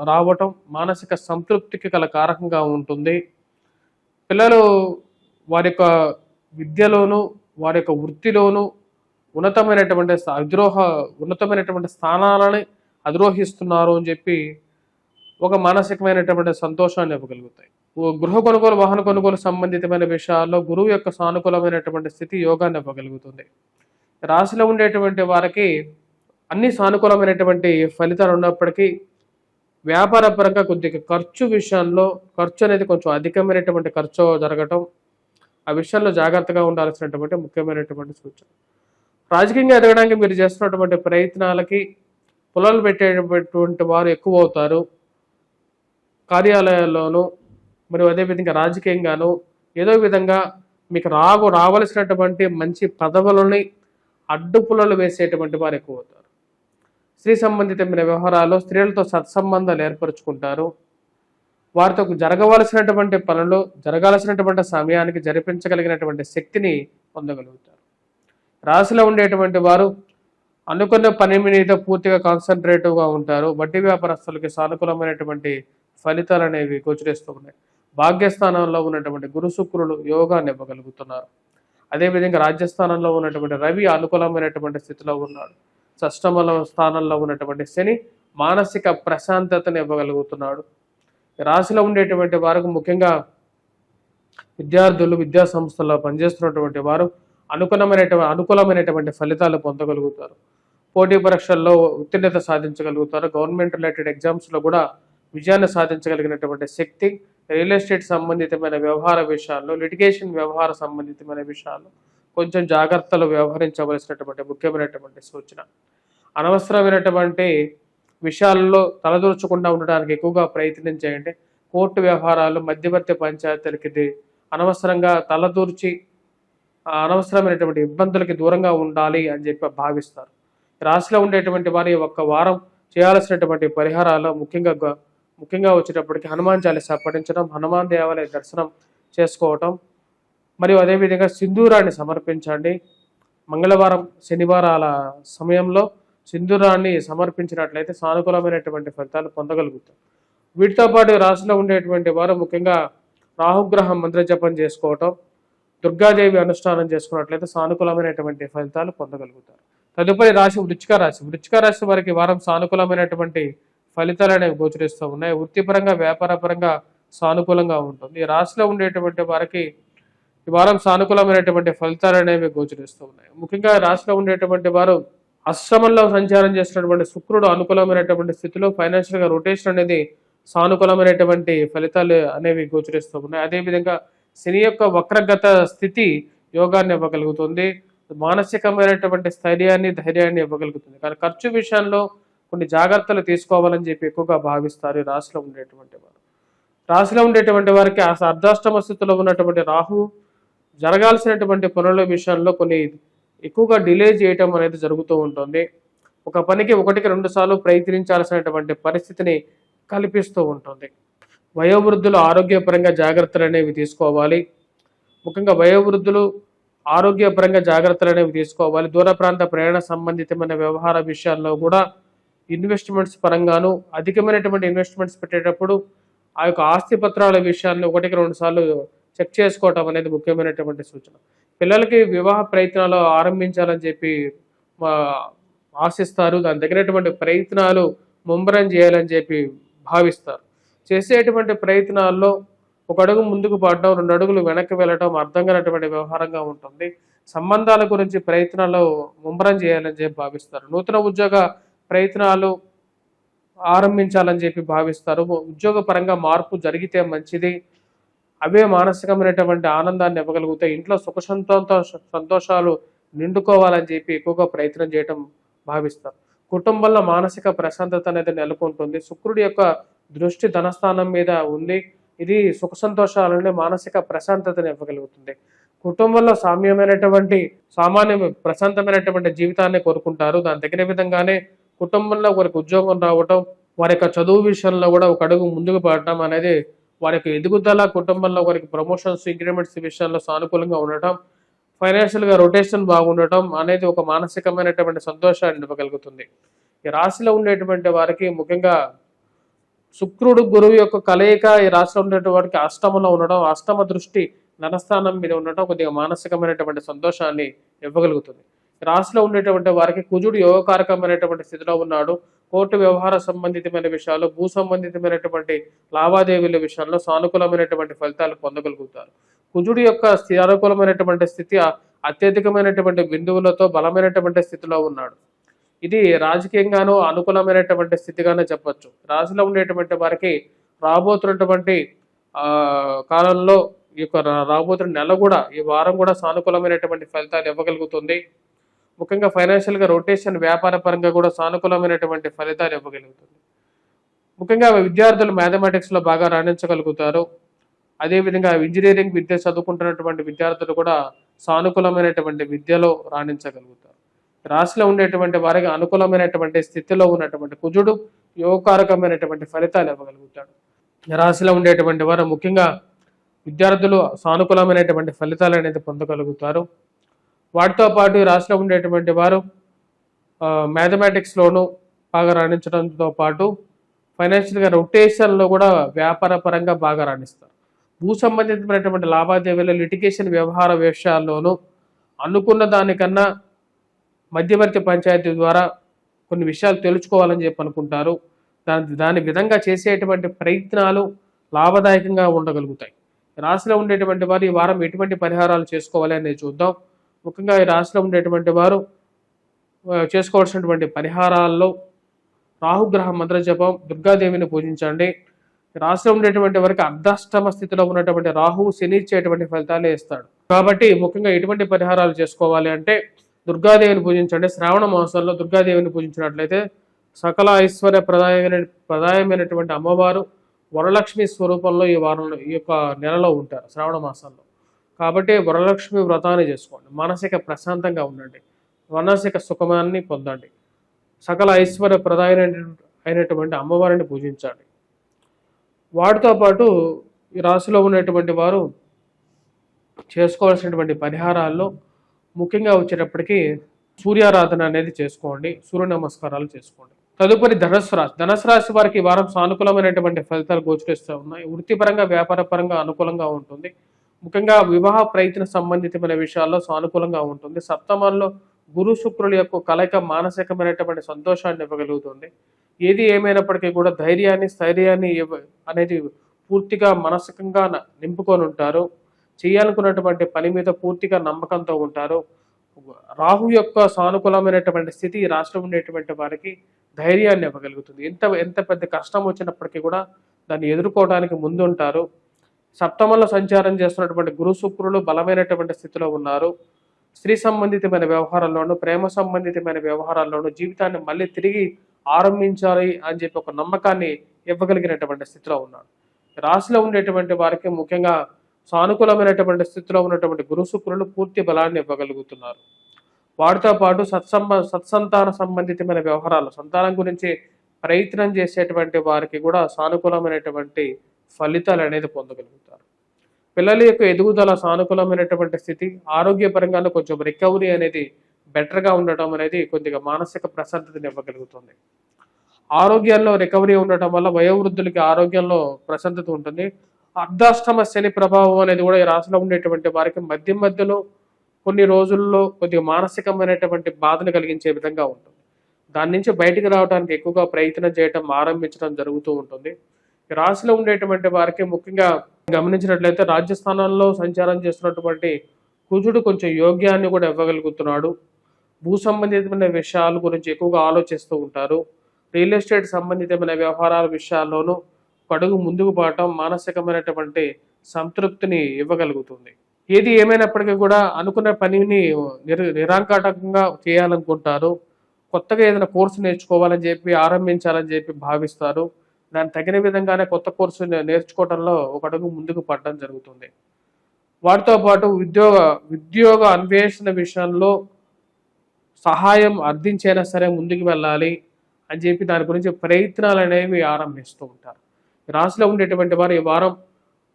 రావటం మానసిక సంతృప్తికి గల కారకంగా ఉంటుంది. పిల్లలు వారి యొక్క విద్యలోను, వారి యొక్క వృత్తిలోను ఉన్నతమైనటువంటి స్థానాలని అధిరోహిస్తున్నారు అని చెప్పి ఒక మానసికమైనటువంటి సంతోషాన్ని ఇవ్వగలుగుతాయి. గృహ కొనుగోలు, వాహన కొనుగోలు సంబంధితమైన విషయాల్లో గురువు యొక్క సానుకూలమైనటువంటి స్థితి యోగాన్ని ఇవ్వగలుగుతుంది. రాశిలో ఉండేటువంటి వారికి అన్ని సానుకూలమైనటువంటి ఫలితాలు ఉన్నప్పటికీ వ్యాపార పరంగా కొద్దిగా ఖర్చు విషయంలో ఖర్చు అనేది కొంచెం అధికమైనటువంటి ఖర్చు జరగటం, ఆ విషయంలో జాగ్రత్తగా ఉండాల్సినటువంటి ముఖ్యమైనటువంటి సూచన. రాజకీయంగా ఎదగడానికి మీరు చేస్తున్నటువంటి ప్రయత్నాలకి పుల్లలు పెట్టేటటువంటి వారు ఎక్కువ అవుతారు. కార్యాలయాల్లోనూ మరియు అదేవిధంగా రాజకీయంగాను ఏదో విధంగా మీకు రావలసినటువంటి మంచి పదవులని అడ్డుపుల్లలు వేసేటువంటి వారు ఎక్కువ అవుతారు. స్త్రీ సంబంధితమైన వ్యవహారాల్లో స్త్రీలతో సత్సంబంధాలు ఏర్పరచుకుంటారు. వారితో జరగవలసినటువంటి పనులు జరగాల్సినటువంటి సమయానికి జరిపించగలిగినటువంటి శక్తిని పొందగలుగుతారు. రాశిలో ఉండేటువంటి వారు అనుకున్న పని మీద పూర్తిగా కాన్సన్ట్రేటివ్గా ఉంటారు. వడ్డీ వ్యాపారస్తులకి సానుకూలమైనటువంటి ఫలితాలు అనేవి గోచరిస్తూ ఉన్నాయి. భాగ్యస్థానంలో ఉన్నటువంటి గురు శుక్రులు యోగాన్ని ఇవ్వగలుగుతున్నారు. అదేవిధంగా రాజ్యస్థానంలో ఉన్నటువంటి రవి అనుకూలమైనటువంటి స్థితిలో ఉన్నాడు. షష్టమ స్థానంలో ఉన్నటువంటి శని మానసిక ప్రశాంతతను ఇవ్వగలుగుతున్నాడు. రాశిలో ఉండేటువంటి వారికి ముఖ్యంగా విద్యార్థులు, విద్యా సంస్థల్లో పనిచేస్తున్నటువంటి వారు అనుకూలమైనటువంటి ఫలితాలు పొందగలుగుతారు. పోటీ పరీక్షల్లో ఉత్తీర్ణత సాధించగలుగుతారు. గవర్నమెంట్ రిలేటెడ్ ఎగ్జామ్స్లో కూడా విజయాన్ని సాధించగలిగినటువంటి శక్తి, రియల్ ఎస్టేట్ సంబంధితమైన వ్యవహార విషయాల్లో, లిటిగేషన్ వ్యవహార సంబంధితమైన విషయాల్లో కొంచెం జాగ్రత్తలు వ్యవహరించవలసినటువంటి ముఖ్యమైనటువంటి సూచన. అనవసరమైనటువంటి విషయాల్లో తలదూర్చకుండా ఉండడానికి ఎక్కువగా ప్రయత్నం చేయండి. కోర్టు వ్యవహారాలు, మధ్యవర్తి పంచాయతీలకి అనవసరంగా తలదూర్చి అనవసరమైనటువంటి ఇబ్బందులకి దూరంగా ఉండాలి అని చెప్పి భావిస్తారు. రాశిలో ఉండేటువంటి వారి ఒక్క వారం చేయాల్సినటువంటి పరిహారాలు ముఖ్యంగా వచ్చేటప్పటికి హనుమాన్ చాలీసా పఠించడం, హనుమాన్ దేవాలయ దర్శనం చేసుకోవటం, మరియు అదేవిధంగా సింధూరాన్ని సమర్పించండి. మంగళవారం, శనివారాల సమయంలో సింధూరాన్ని సమర్పించినట్లయితే సానుకూలమైనటువంటి ఫలితాలు పొందగలుగుతారు. వీటితో పాటు రాశిలో ఉండేటువంటి వారు ముఖ్యంగా రాహుగ్రహం మంత్రజపం చేసుకోవటం, దుర్గాదేవి అనుష్ఠానం చేసుకున్నట్లయితే సానుకూలమైనటువంటి ఫలితాలు పొందగలుగుతారు. తదుపరి రాశి వృశ్చిక రాశి. వృశ్చిక రాశి వారికి వారం సానుకూలమైనటువంటి ఫలితాలు అనేవి గోచరిస్తూ ఉన్నాయి. వృత్తిపరంగా, వ్యాపార పరంగా సానుకూలంగా ఉంటుంది. ఈ రాశిలో ఉండేటువంటి వారికి ఈ వారం సానుకూలమైనటువంటి ఫలితాలు అనేవి గోచరిస్తూ ఉన్నాయి. ముఖ్యంగా రాశిలో ఉండేటువంటి వారు అశ్రమంలో సంచారం చేసినటువంటి శుక్రుడు అనుకూలమైనటువంటి స్థితిలో ఫైనాన్షియల్గా రొటేషన్ అనేది సానుకూలమైనటువంటి ఫలితాలు అనేవి గోచరిస్తూ ఉన్నాయి. అదేవిధంగా శని యొక్క వక్రగత స్థితి యోగాన్ని ఇవ్వగలుగుతుంది. మానసికమైనటువంటి స్థైర్యాన్ని, ధైర్యాన్ని ఇవ్వగలుగుతుంది. కానీ ఖర్చు విషయంలో కొన్ని జాగ్రత్తలు తీసుకోవాలని చెప్పి ఎక్కువగా భావిస్తారు ఈ రాశిలో ఉండేటువంటి వారు. రాశిలో ఉండేటువంటి వారికి అర్ధాష్టమ స్థితిలో ఉన్నటువంటి రాహు జరగాల్సినటువంటి పనుల విషయంలో కొన్ని ఎక్కువగా డిలే చేయటం అనేది జరుగుతూ ఉంటుంది. ఒక పనికి 1-2 సార్లు ప్రయత్నించాల్సినటువంటి పరిస్థితిని కల్పిస్తూ ఉంటుంది. వయోవృద్ధులు ఆరోగ్యపరంగా జాగ్రత్తలు అనేవి తీసుకోవాలి. ముఖ్యంగా వయోవృద్ధులు ఆరోగ్యపరంగా జాగ్రత్తలు అనేవి తీసుకోవాలి. దూర ప్రాంత ప్రయాణ సంబంధితమైన వ్యవహార విషయాల్లో కూడా ఇన్వెస్ట్మెంట్స్ పరంగాను అధికమైనటువంటి ఇన్వెస్ట్మెంట్స్ పెట్టేటప్పుడు ఆ యొక్క ఆస్తి పత్రాల విషయాన్ని 1-2 సార్లు చెక్ చేసుకోవటం అనేది ముఖ్యమైనటువంటి సూచన. పిల్లలకి వివాహ ప్రయత్నాలు ఆరంభించాలని చెప్పి ఆశిస్తారు. దాని తగినటువంటి ప్రయత్నాలు ముమ్మరం చేయాలని చెప్పి భావిస్తారు. చేసేటువంటి ప్రయత్నాల్లో 1 అడుగు ముందుకు పడడం, 2 అడుగులు వెనక్కి వెళ్ళటం అర్థం కానటువంటి వ్యవహారంగా ఉంటుంది. సంబంధాల గురించి ప్రయత్నాలు ముమ్మరం చేయాలని చెప్పి భావిస్తారు. నూతన ఉద్యోగ ప్రయత్నాలు ఆరంభించాలని చెప్పి భావిస్తారు. ఉద్యోగ పరంగా మార్పు జరిగితే మంచిది. అవే మానసికమైనటువంటి ఆనందాన్ని ఇవ్వగలుగుతాయి. ఇంట్లో సంతోషాలు నిండుకోవాలని చెప్పి ఎక్కువగా ప్రయత్నం చేయటం భావిస్తారు. కుటుంబంలో మానసిక ప్రశాంతత అనేది నెలకొంటుంది. శుక్రుడి యొక్క దృష్టి ధనస్థానం మీద ఉంది. ఇది సుఖ సంతోషాలని, మానసిక ప్రశాంతతను ఇవ్వగలుగుతుంది. కుటుంబంలో సామాన్య ప్రశాంతమైనటువంటి జీవితాన్ని కోరుకుంటారు. దాని తగిన విధంగానే కుటుంబంలో వారికి ఉద్యోగం రావటం, వారి యొక్క చదువు విషయంలో కూడా 1 అడుగు ముందుకు పడటం అనేది వారికి ఎదుగుదల, కుటుంబంలో వారికి ప్రమోషన్స్, ఇంక్రిమెంట్స్ విషయంలో సానుకూలంగా ఉండటం, ఫైనాన్షియల్గా రొటేషన్ బాగుండటం అనేది ఒక మానసికమైనటువంటి సంతోషాన్ని ఇవ్వగలుగుతుంది. ఈ రాశిలో ఉండేటువంటి వారికి ముఖ్యంగా శుక్రుడు, గురువు యొక్క కలయిక ఈ రాశిలో ఉండేటువంటి వారికి అష్టమంలో ఉండడం, అష్టమ దృష్టి ధనస్థానం మీద ఉండటం కొద్దిగా మానసికమైనటువంటి సంతోషాన్ని ఇవ్వగలుగుతుంది. రాశిలో ఉండేటువంటి వారికి కుజుడు యోగకారకమైనటువంటి స్థితిలో ఉన్నాడు. కోర్టు వ్యవహార సంబంధితమైన విషయాలు, భూ సంబంధితమైనటువంటి లావాదేవీల విషయంలో సానుకూలమైనటువంటి ఫలితాలు పొందగలుగుతారు. కుజుడి యొక్క సానుకూలమైనటువంటి స్థితి అత్యధికమైనటువంటి బిందువులతో బలమైనటువంటి స్థితిలో ఉన్నాడు. ఇది రాజకీయంగానూ అనుకూలమైనటువంటి స్థితిగానే చెప్పొచ్చు. రాశిలో ఉండేటువంటి వారికి రాబోతున్నటువంటి కాలంలో ఈ యొక్క రాబోతున్న నెల కూడా, ఈ వారం కూడా సానుకూలమైనటువంటి ఫలితాలు ఇవ్వగలుగుతుంది. ముఖ్యంగా ఫైనాన్షియల్గా రొటేషన్, వ్యాపార పరంగా కూడా సానుకూలమైనటువంటి ఫలితాలు ఇవ్వగలుగుతుంది. ముఖ్యంగా విద్యార్థులు మ్యాథమెటిక్స్లో బాగా రాణించగలుగుతారు. అదేవిధంగా ఇంజనీరింగ్ విద్య చదువుకుంటున్నటువంటి విద్యార్థులు కూడా సానుకూలమైనటువంటి విద్యలో రాణించగలుగుతారు. రాశిలో ఉండేటువంటి వారికి అనుకూలమైనటువంటి స్థితిలో ఉన్నటువంటి కుజుడు యోగకారకమైనటువంటి ఫలితాలు ఇవ్వగలుగుతాడు. రాశిలో ఉండేటువంటి వారు ముఖ్యంగా విద్యార్థులు సానుకూలమైనటువంటి ఫలితాలు అనేది పొందగలుగుతారు. వాటితో పాటు ఈ రాశిలో ఉండేటువంటి వారు మ్యాథమెటిక్స్లోనూ బాగా రాణించడంతో పాటు ఫైనాన్షియల్గా రొటేషన్లో కూడా వ్యాపార పరంగా బాగా రాణిస్తారు. భూ సంబంధితమైనటువంటి లావాదేవీలు, లిటిగేషన్ వ్యవహార విషయాల్లోనూ అనుకున్న దానికన్నా మధ్యవర్తి పంచాయతీ ద్వారా కొన్ని విషయాలు తెలుసుకోవాలని చెప్పి అనుకుంటారు. దాని విధంగా చేసేటువంటి ప్రయత్నాలు లాభదాయకంగా ఉండగలుగుతాయి. రాశిలో ఉండేటువంటి వారు ఈ వారం ఎటువంటి పరిహారాలు చేసుకోవాలి అనేది చూద్దాం. ముఖ్యంగా ఈ రాశిలో ఉండేటువంటి వారు చేసుకోవాల్సినటువంటి పరిహారాల్లో రాహుగ్రహ మంత్ర జపం, దుర్గాదేవిని పూజించండి. రాశిలో ఉండేటువంటి వారికి అర్ధాష్టమ స్థితిలో ఉన్నటువంటి రాహువు శని ఇచ్చేటువంటి ఫలితాలే ఇస్తాడు. కాబట్టి ముఖ్యంగా ఎటువంటి పరిహారాలు చేసుకోవాలి అంటే దుర్గాదేవిని పూజించండి. శ్రావణ మాసంలో దుర్గాదేవిని పూజించినట్లయితే సకల ఐశ్వర్య ప్రదాయమైనటువంటి అమ్మవారు వరలక్ష్మి స్వరూపంలో ఈ యొక్క నెలలో ఉంటారు, శ్రావణ మాసంలో. కాబట్టి వరలక్ష్మి వ్రతాన్ని చేసుకోండి. మానసిక ప్రశాంతంగా ఉండండి, మానసిక సుఖమాన్ని పొందండి. సకల ఐశ్వర్య అయినటువంటి అమ్మవారిని పూజించండి. వాటితో పాటు ఈ రాశిలో ఉన్నటువంటి వారు చేసుకోవాల్సినటువంటి పరిహారాల్లో ముఖ్యంగా వచ్చేటప్పటికి సూర్యారాధన అనేది చేసుకోండి, సూర్య నమస్కారాలు చేసుకోండి. తదుపరి ధనుసు రాశి వారికి ఈ వారం సానుకూలమైనటువంటి ఫలితాలు గోచరిస్తూ ఉన్నాయి. వృత్తిపరంగా, వ్యాపార పరంగా అనుకూలంగా ఉంటుంది. ముఖ్యంగా వివాహ ప్రయత్న సంబంధితమైన విషయాల్లో సానుకూలంగా ఉంటుంది. సప్తమంలో గురు శుక్రుల యొక్క కలయిక మానసికమైనటువంటి సంతోషాన్ని ఇవ్వగలుగుతుంది. ఏది ఏమైనప్పటికీ కూడా ధైర్యాన్ని, స్థైర్యాన్ని అనేది పూర్తిగా మానసికంగా నింపుకొని ఉంటారు. చేయాలనుకున్నటువంటి పని మీద పూర్తిగా నమ్మకంతో ఉంటారు. రాహు యొక్క సానుకూలమైనటువంటి స్థితి ఈ రాష్ట్రం ఉండేటువంటి వారికి ధైర్యాన్ని ఇవ్వగలుగుతుంది. ఎంత పెద్ద కష్టం వచ్చినప్పటికీ కూడా దాన్ని ఎదుర్కోవడానికి ముందుంటారు. సప్తమంలో సంచారం చేస్తున్నటువంటి గురు శుక్రులు బలమైనటువంటి స్థితిలో ఉన్నారు. స్త్రీ సంబంధితమైన వ్యవహారాల్లోనూ, ప్రేమ సంబంధితమైన వ్యవహారాల్లోనూ జీవితాన్ని మళ్ళీ తిరిగి ఆరంభించాలి అని చెప్పి ఒక నమ్మకాన్ని ఇవ్వగలిగినటువంటి స్థితిలో ఉన్నారు. రాశిలో ఉండేటువంటి వారికి ముఖ్యంగా సానుకూలమైనటువంటి స్థితిలో ఉన్నటువంటి గురు శుక్రులు పూర్తి బలాన్ని ఇవ్వగలుగుతున్నారు. వాటితో పాటు సత్సంతాన సంబంధితమైన వ్యవహారాలు, సంతానం గురించి ప్రయత్నం చేసేటువంటి వారికి కూడా సానుకూలమైనటువంటి ఫలితాలు అనేది పొందగలుగుతారు. పిల్లల యొక్క ఎదుగుదల సానుకూలమైనటువంటి స్థితి, ఆరోగ్యపరంగానే కొంచెం రికవరీ అనేది బెటర్గా ఉండటం అనేది కొద్దిగా మానసిక ప్రశాంతతని ఇవ్వగలుగుతుంది. ఆరోగ్యంలో రికవరీ ఉండటం వల్ల వయోవృద్ధులకి ఆరోగ్యంలో ప్రశాంతత ఉంటుంది. అర్ధాష్టమ శని ప్రభావం అనేది కూడా ఈ రాశిలో ఉండేటువంటి వారికి మధ్యలో కొన్ని రోజుల్లో కొద్దిగా మానసికమైనటువంటి బాధను కలిగించే విధంగా ఉంటుంది. దాని నుంచి బయటికి రావడానికి ఎక్కువగా ప్రయత్నం చేయటం, ఆరంభించడం జరుగుతూ ఉంటుంది. ఈ రాశిలో ఉండేటువంటి వారికి ముఖ్యంగా గమనించినట్లయితే రాజ్యస్థానంలో సంచారం చేస్తున్నటువంటి కుజుడు కొంచెం యోగ్యాన్ని కూడా ఇవ్వగలుగుతున్నాడు. భూ సంబంధితమైన విషయాల గురించి ఎక్కువగా ఆలోచిస్తూ ఉంటారు. రియల్ ఎస్టేట్ సంబంధితమైన వ్యవహారాల విషయాల్లోనూ అడుగు ముందుకు పోవటం మానసికమైనటువంటి సంతృప్తిని ఇవ్వగలుగుతుంది. ఏది ఏమైనప్పటికీ కూడా అనుకున్న పనిని నిరాంకాటకంగా చేయాలనుకుంటారు. కొత్తగా ఏదైనా కోర్సు నేర్చుకోవాలని చెప్పి, ఆరంభించాలని చెప్పి భావిస్తారు. దానికి తగిన విధంగానే కొత్త కోర్సు నేర్చుకోవడంలో ఒక అడుగు ముందుకు పడడం జరుగుతుంది. వాటితో పాటు ఉద్యోగ అన్వేషణ విషయంలో సహాయం అర్థించైనా సరే ముందుకు వెళ్ళాలి అని చెప్పి దాని గురించి ప్రయత్నాలు అనేవి ఆరంభిస్తూ ఉంటారు. రాశిలో ఉండేటువంటి వారు ఈ వారం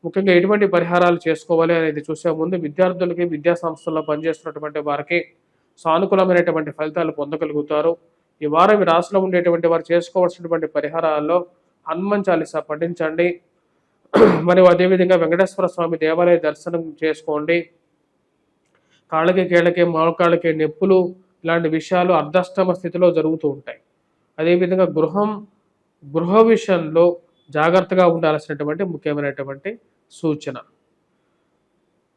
ముఖ్యంగా ఎటువంటి పరిహారాలు చేసుకోవాలి అనేది చూసే ముందు విద్యార్థులకి, విద్యా సంస్థల్లో పనిచేస్తున్నటువంటి వారికి సానుకూలమైనటువంటి ఫలితాలు పొందగలుగుతారు. ఈ వారం ఈ రాశిలో ఉండేటువంటి వారు చేసుకోవాల్సినటువంటి పరిహారాల్లో హనుమాన్ చాలీసా పఠించండి. మరియు అదేవిధంగా వెంకటేశ్వర స్వామి దేవాలయ దర్శనం చేసుకోండి. కాళ్ళకి, కీళ్ళకి, మోకాళ్ళకి నొప్పులు ఇలాంటి విషయాలు అర్ధాష్టమ స్థితిలో జరుగుతూ ఉంటాయి. అదేవిధంగా గృహ విషయంలో జాగ్రత్తగా ఉండాల్సినటువంటి ముఖ్యమైనటువంటి సూచన.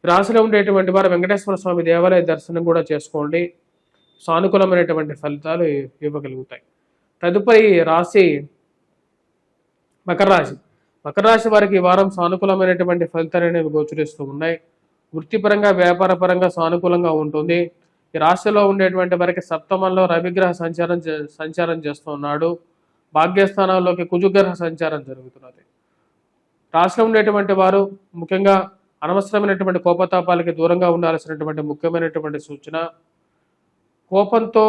రాశిలో ఉండేటువంటి వారు వెంకటేశ్వర స్వామి దేవాలయ దర్శనం కూడా చేసుకోండి. సానుకూలమైనటువంటి ఫలితాలు ఇవ్వగలుగుతాయి. తదుపరి రాశి మకర రాశి. మకర రాశి వారికి ఈ వారం సానుకూలమైనటువంటి ఫలితాలు అనేవి గోచరిస్తూ ఉన్నాయి. వృత్తిపరంగా వ్యాపార పరంగా సానుకూలంగా ఉంటుంది. ఈ రాశిలో ఉండేటువంటి వారికి సప్తమంలో రవిగ్రహ సంచారం చేస్తూ ఉన్నాడు. భాగ్యస్థానాల్లోకి కుజుగ్రహ సంచారం జరుగుతున్నది. రాశిలో ఉండేటువంటి వారు ముఖ్యంగా అనవసరమైనటువంటి కోపతాపాలకి దూరంగా ఉండాల్సినటువంటి ముఖ్యమైనటువంటి సూచన. కోపంతో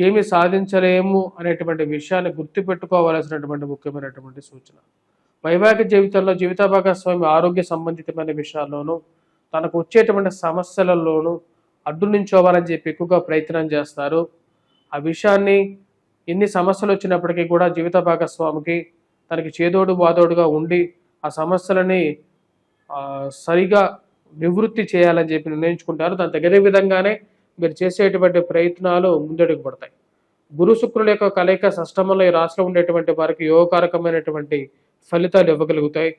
ఏమి సాధించలేము అనేటువంటి విషయాన్ని గుర్తుపెట్టుకోవాల్సినటువంటి ముఖ్యమైనటువంటి సూచన. వైవాహిక జీవితంలో జీవిత భాగస్వామి ఆరోగ్య సంబంధితమైన విషయాల్లోనూ తనకు వచ్చేటువంటి సమస్యలలోనూ అడ్డు నించోవాలని చెప్పి ఎక్కువగా ప్రయత్నం చేస్తారు. ఆ విషయాన్ని ఎన్ని సమస్యలు వచ్చినప్పటికీ కూడా జీవిత భాగస్వామికి తనకి చేదోడు వాదోడుగా ఉండి ఆ సమస్యలని సరిగా నివృత్తి చేయాలని చెప్పి నిర్ణయించుకుంటారు. దాని తగిన విధంగానే మీరు చేసేటువంటి ప్రయత్నాలు ముందడుగు పడతాయి. గురు శుక్రుల యొక్క కలయిక షష్టమంలో ఈ రాశిలో ఉండేటువంటి వారికి యోగకారకమైనటువంటి ఫలితాలు ఇవ్వగలుగుతాయి.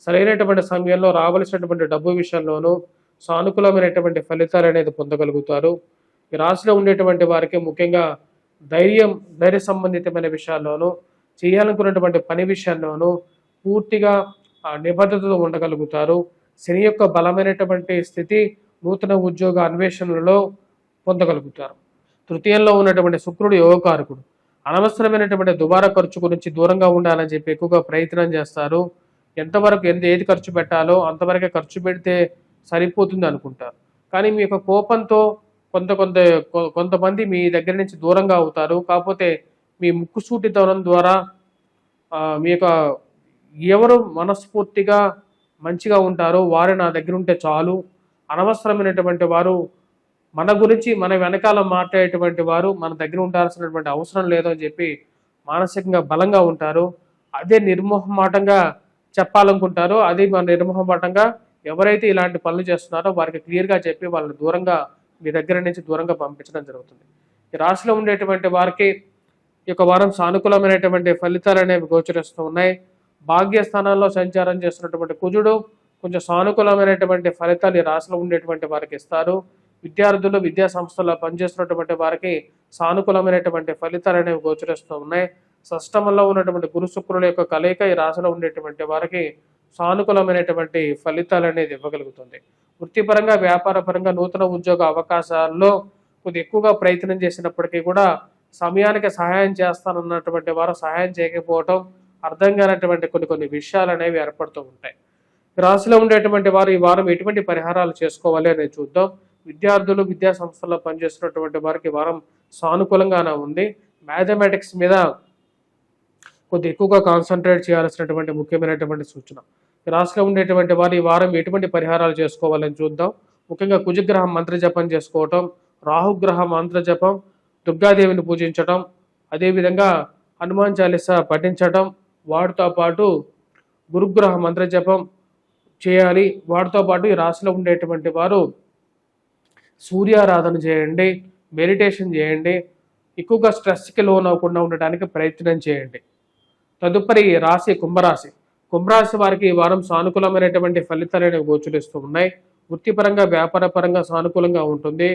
సరైనటువంటి సమయంలో రావలసినటువంటి డబ్బు విషయంలోనూ సానుకూలమైనటువంటి ఫలితాలు అనేది పొందగలుగుతారు. ఈ రాశిలో ఉండేటువంటి వారికి ముఖ్యంగా ధైర్య సంబంధితమైన విషయాల్లోనూ చేయాలనుకున్నటువంటి పని విషయాల్లోనూ పూర్తిగా నిబద్ధతతో ఉండగలుగుతారు. శని యొక్క బలమైనటువంటి స్థితి నూతన ఉద్యోగ అన్వేషణలో పొందగలుగుతారు. తృతీయంలో ఉన్నటువంటి శుక్రుడు యోగకారకుడు. అనవసరమైనటువంటి దుబారా ఖర్చు గురించి దూరంగా ఉండాలని చెప్పి ఎక్కువగా ప్రయత్నం చేస్తారు. ఎంతవరకు ఏది ఖర్చు పెట్టాలో అంతవరకే ఖర్చు పెడితే సరిపోతుంది అనుకుంటారు. కానీ మీ యొక్క కోపంతో కొంతమంది మీ దగ్గర నుంచి దూరంగా అవుతారు. కాకపోతే మీ ముక్కుసూటితనం ద్వారా మీ యొక్క ఎవరు మనస్ఫూర్తిగా మంచిగా ఉంటారో వారు నా దగ్గర ఉంటే చాలు. అనవసరమైనటువంటి వారు మన గురించి మన వెనకాల మాట్లాడేటువంటి వారు మన దగ్గర ఉండాల్సినటువంటి అవసరం లేదు అని చెప్పి మానసికంగా బలంగా ఉంటారు. అదే నిర్మోహమాటంగా చెప్పాలనుకుంటారో అదే మన నిర్మోహమాటంగా ఎవరైతే ఇలాంటి పనులు చేస్తున్నారో వారికి క్లియర్గా చెప్పి వాళ్ళని దూరంగా మీ దగ్గర నుంచి దూరంగా పంపించడం జరుగుతుంది. ఈ రాశిలో ఉండేటువంటి వారికి ఈ యొక్క వారం సానుకూలమైనటువంటి ఫలితాలు అనేవి గోచరిస్తూ ఉన్నాయి. భాగ్యస్థానాల్లో సంచారం చేస్తున్నటువంటి కుజుడు కొంచెం సానుకూలమైనటువంటి ఫలితాలు ఈ రాశిలో ఉండేటువంటి వారికి ఇస్తారు. విద్యార్థులు విద్యా సంస్థల్లో పనిచేస్తున్నటువంటి వారికి సానుకూలమైనటువంటి ఫలితాలు అనేవి గోచరిస్తూ ఉన్నాయి. షష్టమంలో ఉన్నటువంటి గురు శుక్రుల యొక్క కలయిక ఈ రాశిలో ఉండేటువంటి వారికి సానుకూలమైనటువంటి ఫలితాలు అనేది ఇవ్వగలుగుతుంది. వృత్తిపరంగా వ్యాపార పరంగా నూతన ఉద్యోగ అవకాశాల్లో కొద్ది ఎక్కువగా ప్రయత్నం చేసినప్పటికీ కూడా సమయానికి సహాయం చేస్తానన్నటువంటి వారు సహాయం చేయకపోవటం, అర్థం కానటువంటి కొన్ని విషయాలు అనేవి ఏర్పడుతూ ఉంటాయి. రాశిలో ఉండేటువంటి వారు ఈ వారం ఎటువంటి పరిహారాలు చేసుకోవాలి అనేది చూద్దాం. విద్యార్థులు విద్యా సంస్థల్లో పనిచేస్తున్నటువంటి వారికి వారం సానుకూలంగానే ఉంది. మ్యాథమెటిక్స్ మీద కొద్ది ఎక్కువగా కాన్సన్ట్రేట్ చేయాల్సినటువంటి ముఖ్యమైనటువంటి సూచన. రాశిలో ఉండేటువంటి వారు ఈ వారం ఎటువంటి పరిహారాలు చేసుకోవాలని చూద్దాం. ముఖ్యంగా కుజగ్రహం మంత్ర జపం చేసుకోవటం, రాహుగ్రహ మంత్ర జపం, దుర్గాదేవిని పూజించటం, అదేవిధంగా హనుమాన్ చాలీసా పఠించటం, వాటితో పాటు గురుగ్రహ మంత్ర జపం చేయాలి. వాటితో పాటు ఈ రాశిలో ఉండేటువంటి వారు సూర్యారాధన చేయండి, మెడిటేషన్ చేయండి, ఎక్కువగా స్ట్రెస్కి లోన్ అవ్వకుండా ఉండడానికి ప్రయత్నం చేయండి. తదుపరి రాశి కుంభరాశి. కుంభరాశి వారికి ఈ వారం సానుకూలమైనటువంటి ఫలితాలను గోచరిస్తూ ఉన్నాయి. వృత్తిపరంగా వ్యాపార పరంగా సానుకూలంగా ఉంటుంది.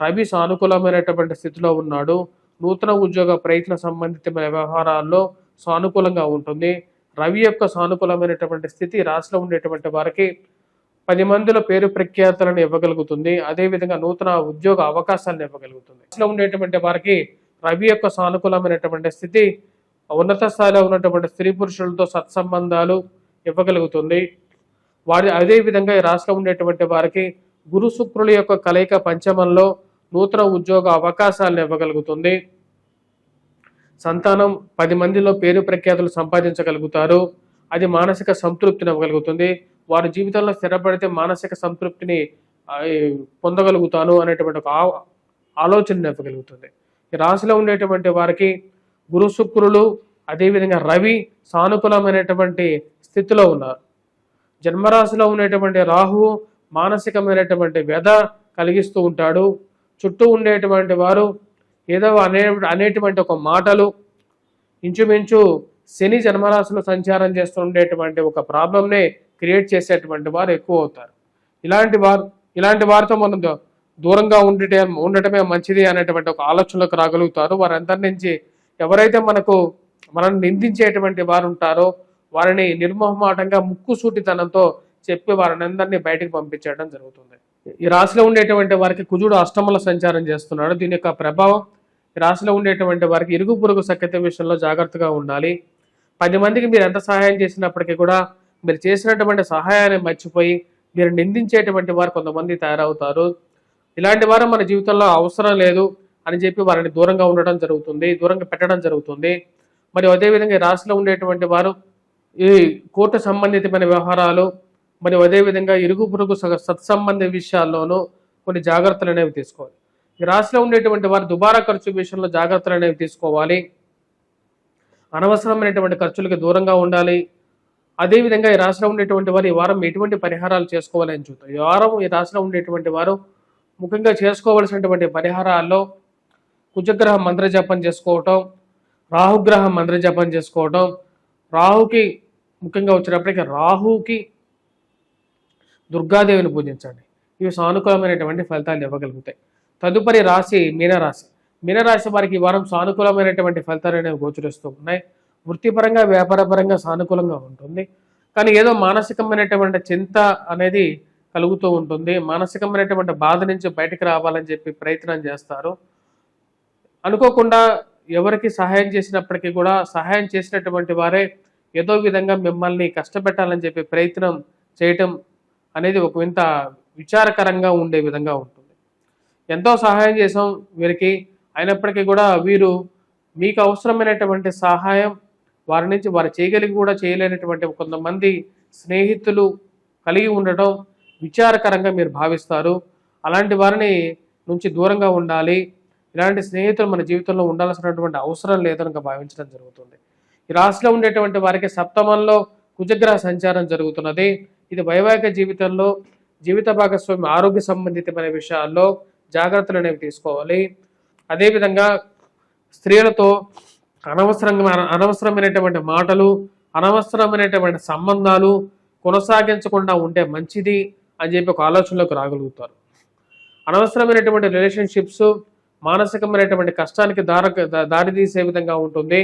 రవి సానుకూలమైనటువంటి స్థితిలో ఉన్నాడు. నూతన ఉద్యోగ ప్రయత్న సంబంధితమైన వ్యవహారాల్లో సానుకూలంగా ఉంటుంది. రవి యొక్క సానుకూలమైనటువంటి స్థితి రాశిలో ఉండేటువంటి వారికి 10 మందిలో పేరు ప్రఖ్యాతులను ఇవ్వగలుగుతుంది. అదేవిధంగా నూతన ఉద్యోగ అవకాశాలను ఇవ్వగలుగుతుంది. రాశిలో ఉండేటువంటి వారికి రవి యొక్క సానుకూలమైనటువంటి స్థితి ఉన్నత స్థాయిలో ఉన్నటువంటి స్త్రీ పురుషులతో సత్సంబంధాలు ఇవ్వగలుగుతుంది. అదేవిధంగా ఈ రాశిలో ఉండేటువంటి వారికి గురు శుక్రుల యొక్క కలయిక పంచమంలో నూతన ఉద్యోగ అవకాశాలను ఇవ్వగలుగుతుంది. సంతానం 10 మందిలో పేరు ప్రఖ్యాతులు సంపాదించగలుగుతారు. అది మానసిక సంతృప్తిని ఇవ్వగలుగుతుంది. వారి జీవితంలో స్థిరపడితే మానసిక సంతృప్తిని పొందగలుగుతాను అనేటువంటి ఒక ఆలోచన ఇవ్వగలుగుతుంది. ఈ రాశిలో ఉండేటువంటి వారికి గురు శుక్రులు అదేవిధంగా రవి సానుకూలమైనటువంటి స్థితిలో ఉన్నారు. జన్మరాశిలో ఉండేటువంటి రాహువు మానసికమైనటువంటి వ్యధ కలిగిస్తూ ఉంటాడు. చుట్టూ ఉండేటువంటి వారు ఏదో అనేటువంటి ఒక మాటలు ఇంచుమించు శని జన్మరాశిలో సంచారం చేస్తుండేటువంటి ఒక ప్రాబ్లంనే క్రియేట్ చేసేటువంటి వారు ఎక్కువ అవుతారు. ఇలాంటి వారితో మనం దూరంగా ఉండటమే మంచిది అనేటువంటి ఒక ఆలోచనలోకి రాగలుగుతారు. వారందరి నుంచి ఎవరైతే మనల్ని నిందించేటువంటి వారు ఉంటారో వారిని నిర్మోహమాటంగా ముక్కుసూటితనంతో చెప్పి వారిని అందరినీ బయటకు పంపించడం జరుగుతుంది. ఈ రాశిలో ఉండేటువంటి వారికి కుజుడు అష్టమంలో సంచారం చేస్తున్నాడు. దీని యొక్క ప్రభావం ఈ రాశిలో ఉండేటువంటి వారికి ఇరుగు పొరుగు సఖ్యత విషయంలో జాగ్రత్తగా ఉండాలి. 10 మందికి మీరు ఎంత సహాయం చేసినప్పటికీ కూడా మీరు చేసినటువంటి సహాయాన్ని మర్చిపోయి మీరు నిందించేటువంటి వారు కొంతమంది తయారవుతారు. ఇలాంటి వారు మన జీవితంలో అవసరం లేదు అని చెప్పి వారిని దూరంగా ఉండడం జరుగుతుంది, దూరంగా పెట్టడం జరుగుతుంది. మరియు అదేవిధంగా ఈ రాశిలో ఉండేటువంటి వారు ఈ కోర్టు సంబంధితమైన వ్యవహారాలు మరియు అదేవిధంగా ఇరుగు పొరుగు సత్సంబంధ విషయాల్లోనూ కొన్ని జాగ్రత్తలు అనేవి తీసుకోవాలి. ఈ రాశిలో ఉండేటువంటి వారు దుబారా ఖర్చు విషయంలో జాగ్రత్తలు అనేవి తీసుకోవాలి. అనవసరమైనటువంటి ఖర్చులకి దూరంగా ఉండాలి. అదేవిధంగా ఈ రాశిలో ఉండేటువంటి వారు ఈ వారం ఎటువంటి పరిహారాలు చేసుకోవాలని చూద్దాం. ఈ వారం ఈ రాశిలో ఉండేటువంటి వారు ముఖ్యంగా చేసుకోవలసినటువంటి పరిహారాల్లో కుజగ్రహ మంత్ర జపం చేసుకోవటం, రాహుగ్రహ మంత్ర జపం చేసుకోవటం, రాహుకి ముఖ్యంగా వచ్చినప్పటికీ రాహుకి దుర్గాదేవిని పూజించండి. ఇవి సానుకూలమైనటువంటి ఫలితాలు ఇవ్వగలుగుతాయి. తదుపరి రాశి మీనరాశి. మీనరాశి వారికి ఈ వారం సానుకూలమైనటువంటి ఫలితాలు అనేవి గోచరిస్తూ ఉన్నాయి. వృత్తిపరంగా వ్యాపారపరంగా సానుకూలంగా ఉంటుంది. కానీ ఏదో మానసికమైనటువంటి చింత అనేది కలుగుతూ ఉంటుంది. మానసికమైనటువంటి బాధ నుంచి బయటకు రావాలని చెప్పి ప్రయత్నం చేస్తారు. అనుకోకుండా ఎవరికి సహాయం చేసినప్పటికీ కూడా సహాయం చేసినటువంటి వారే ఏదో విధంగా మిమ్మల్ని కష్టపెట్టాలని చెప్పి ప్రయత్నం చేయటం అనేది ఒక వింత విచారకరంగా ఉండే విధంగా ఉంటుంది. ఎంతో సహాయం చేసాం వీరికి, అయినప్పటికీ కూడా వీరు మీకు అవసరమైనటువంటి సహాయం వారి నుంచి వారు చేయగలిగి కూడా చేయలేనటువంటి కొంతమంది స్నేహితులు కలిగి ఉండటం విచారకరంగా మీరు భావిస్తారు. అలాంటి వారిని నుంచి దూరంగా ఉండాలి. ఇలాంటి స్నేహితులు మన జీవితంలో ఉండాల్సినటువంటి అవసరం లేదనక భావించడం జరుగుతుంది. ఈ రాశిలో ఉండేటువంటి వారికి సప్తమంలో కుజగ్రహ సంచారం జరుగుతున్నది. ఇది వైవాహిక జీవితంలో జీవిత భాగస్వామి ఆరోగ్య సంబంధితమైన విషయాల్లో జాగ్రత్తలు అనేవి తీసుకోవాలి. అదేవిధంగా స్త్రీలతో అనవసరమైనటువంటి మాటలు, అనవసరమైనటువంటి సంబంధాలు కొనసాగించకుండా ఉంటే మంచిది అని చెప్పి ఒక ఆలోచనలోకి రాగలుగుతారు. అనవసరమైనటువంటి రిలేషన్షిప్స్ మానసికమైనటువంటి కష్టానికి దారితీసే విధంగా ఉంటుంది.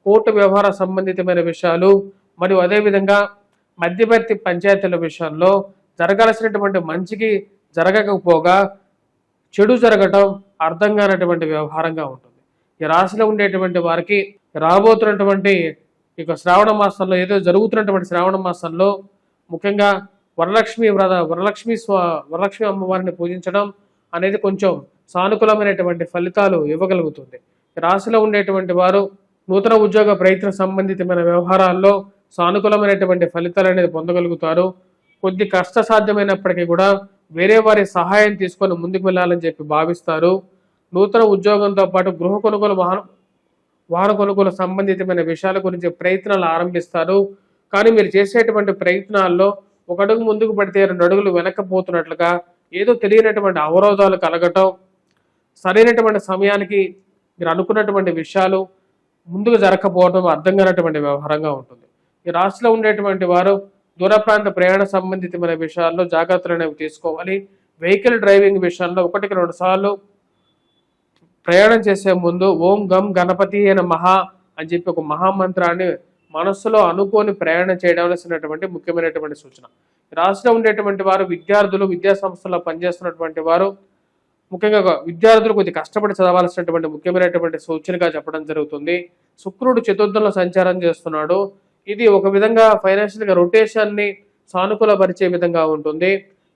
కోర్టు వ్యవహార సంబంధితమైన విషయాలు మరియు అదేవిధంగా మధ్యవర్తి పంచాయతీల విషయంలో జరగాల్సినటువంటి మంచికి జరగకపోగా చెడు జరగటం అర్థం కానటువంటి వ్యవహారంగా ఉంటుంది. ఈ రాశిలో ఉండేటువంటి వారికి రాబోతున్నటువంటి ఇక శ్రావణ మాసంలో ఏదో జరుగుతున్నటువంటి శ్రావణ మాసంలో ముఖ్యంగా వరలక్ష్మి అమ్మవారిని పూజించడం అనేది కొంచెం సానుకూలమైనటువంటి ఫలితాలు ఇవ్వగలుగుతుంది. ఈ రాశిలో ఉండేటువంటి వారు నూతన ఉద్యోగ ప్రయత్న సంబంధితమైన వ్యవహారాల్లో సానుకూలమైనటువంటి ఫలితాలు అనేది పొందగలుగుతారు. కొద్ది కష్టసాధ్యమైనప్పటికీ కూడా వేరే వారి సహాయం తీసుకొని ముందుకు వెళ్ళాలని చెప్పి భావిస్తారు. నూతన ఉద్యోగంతో పాటు గృహ కొనుగోలు వాహన కొనుగోలు సంబంధితమైన విషయాల గురించి ప్రయత్నాలు ఆరంభిస్తారు. కానీ మీరు చేసేటువంటి ప్రయత్నాల్లో ఒక అడుగు ముందుకు పడితే 2 అడుగులు వెనక్కిపోతున్నట్లుగా ఏదో తెలియనటువంటి అవరోధాలు కలగటం, సరైనటువంటి సమయానికి మీరు అనుకున్నటువంటి విషయాలు ముందుకు జరగకపోవడం అర్థం కానటువంటి వ్యవహారంగా ఉంటుంది. ఈ రాశిలో ఉండేటువంటి వారు దూర ప్రాంత ప్రయాణ సంబంధితమైన విషయాల్లో జాగ్రత్తలు అనేవి తీసుకోవాలి. వెహికల్ డ్రైవింగ్ విషయంలో 1-2 సార్లు ప్రయాణం చేసే ముందు ఓం గం గణపతి అయిన మహా అని చెప్పి ఒక మహామంత్రాన్ని మనస్సులో అనుకోని ప్రయాణం చేయవలసినటువంటి ముఖ్యమైనటువంటి సూచన. రాష్ట్రంలో ఉండేటువంటి వారు విద్యార్థులు, విద్యా సంస్థల్లో పనిచేస్తున్నటువంటి వారు ముఖ్యంగా విద్యార్థులు కొద్ది కష్టపడి చదవాల్సినటువంటి ముఖ్యమైనటువంటి సూచనగా చెప్పడం జరుగుతుంది. శుక్రుడు చతుర్థంలో సంచారం చేస్తున్నాడు. ఇది ఒక విధంగా ఫైనాన్షియల్గా రొటేషన్ని సానుకూలపరిచే విధంగా ఉంటుంది.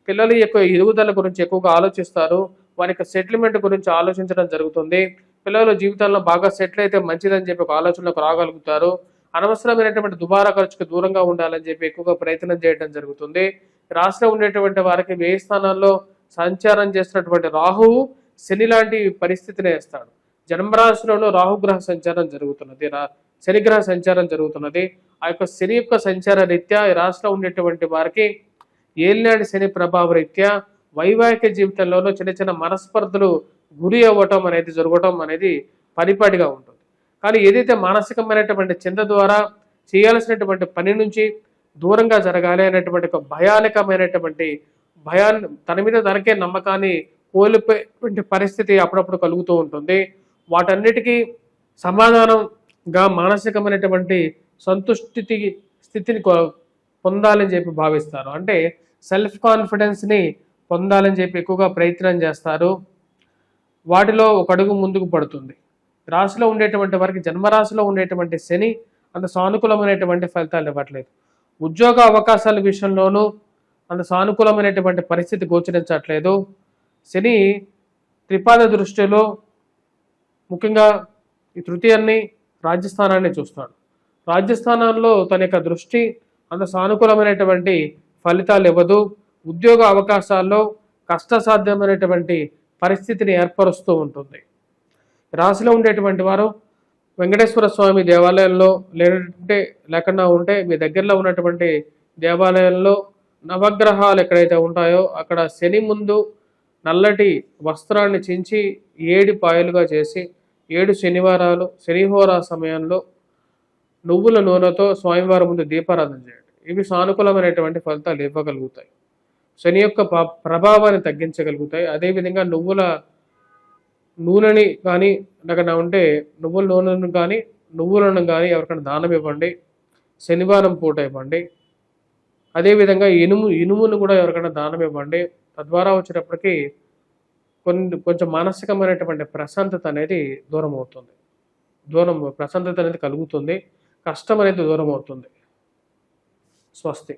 పిల్లలు ఎదుగుదల గురించి ఎక్కువగా ఆలోచిస్తారు. వారికి సెటిల్మెంట్ గురించి ఆలోచించడం జరుగుతుంది. పిల్లలు జీవితంలో బాగా సెటిల్ అయితే మంచిదని చెప్పి ఒక ఆలోచనలోకి రాగలుగుతారు. అనవసరమైనటువంటి దుబారా ఖర్చుకు దూరంగా ఉండాలని చెప్పి ఎక్కువగా ప్రయత్నం చేయడం జరుగుతుంది. రాష్ట్రంలో ఉండేటువంటి వారికి 1000 స్థానాల్లో సంచారం చేస్తున్నటువంటి రాహువు శని లాంటి పరిస్థితిని వేస్తాడు. జన్మరాశిలోనూ రాహుగ్రహ సంచారం జరుగుతున్నది, శనిగ్రహ సంచారం జరుగుతున్నది. ఆ యొక్క శని యొక్క సంచార రీత్యా ఈ రాశిలో ఉండేటువంటి వారికి ఏలినాటి శని ప్రభావ రీత్యా వైవాహిక జీవితంలోనూ చిన్న చిన్న మనస్పర్ధలు గురి అవ్వటం అనేది జరగటం అనేది పరిపాటిగా ఉంటుంది. కానీ ఏదైతే మానసికమైనటువంటి చింత ద్వారా చేయాల్సినటువంటి పని నుంచి దూరంగా జరగాలి అనేటువంటి ఒక భయాన్ని తన మీద తనకే నమ్మకాన్ని కోల్పోయేటువంటి పరిస్థితి అప్పుడప్పుడు కలుగుతూ ఉంటుంది. వాటన్నిటికీ సమాధానంగా మానసికమైనటువంటి స్థితిని పొందాలని చెప్పి భావిస్తారు. అంటే సెల్ఫ్ కాన్ఫిడెన్స్ని పొందాలని చెప్పి ఎక్కువగా ప్రయత్నం చేస్తారు. వాటిలో ఒక అడుగు ముందుకు పడుతుంది. రాశిలో ఉండేటువంటి వారికి జన్మరాశిలో ఉండేటువంటి శని అంత సానుకూలమైనటువంటి ఫలితాలు ఇవ్వట్లేదు. ఉద్యోగ అవకాశాల విషయంలోనూ అంత సానుకూలమైనటువంటి పరిస్థితి గోచరించట్లేదు. శని త్రిపాద దృష్టిలో ముఖ్యంగా ఈ తృతీయాన్ని రాజ్యస్థానాన్ని చూస్తాడు. రాజ్యస్థానంలో తన యొక్క దృష్టి అంత సానుకూలమైనటువంటి ఫలితాలు ఇవ్వదు. ఉద్యోగ అవకాశాల్లో కష్టసాధ్యమైనటువంటి పరిస్థితిని ఏర్పరుస్తూ ఉంటుంది. రాశిలో ఉండేటువంటి వారు వెంకటేశ్వర స్వామి దేవాలయంలో లేకుండా ఉంటే మీ దగ్గరలో ఉన్నటువంటి దేవాలయంలో నవగ్రహాలు ఎక్కడైతే ఉంటాయో అక్కడ శని ముందు నల్లటి వస్త్రాన్ని చించి 7 పాయలుగా చేసి 7 శనివారాలు శనిహోరా సమయంలో నువ్వుల నూనెతో స్వామివారి ముందు దీపారాధన చేయండి. ఇవి సానుకూలమైనటువంటి ఫలితాలు ఇవ్వగలుగుతాయి. శని యొక్క ప్రభావాన్ని తగ్గించగలుగుతాయి. అదేవిధంగా నువ్వుల నూనెని కానీ లేకుండా ఉంటే నువ్వుల నూనెను కానీ నువ్వులను కానీ ఎవరికైనా దానం ఇవ్వండి. శనివారం పూట ఇవ్వండి. అదేవిధంగా ఇనుమును కూడా ఎవరికైనా దానం ఇవ్వండి. తద్వారా వచ్చేటప్పటికి కొంచెం మానసికమైనటువంటి ప్రశాంతత అనేది దూరం అవుతుంది. ప్రశాంతత అనేది కలుగుతుంది. కష్టం అనేది దూరం అవుతుంది. స్వస్తి.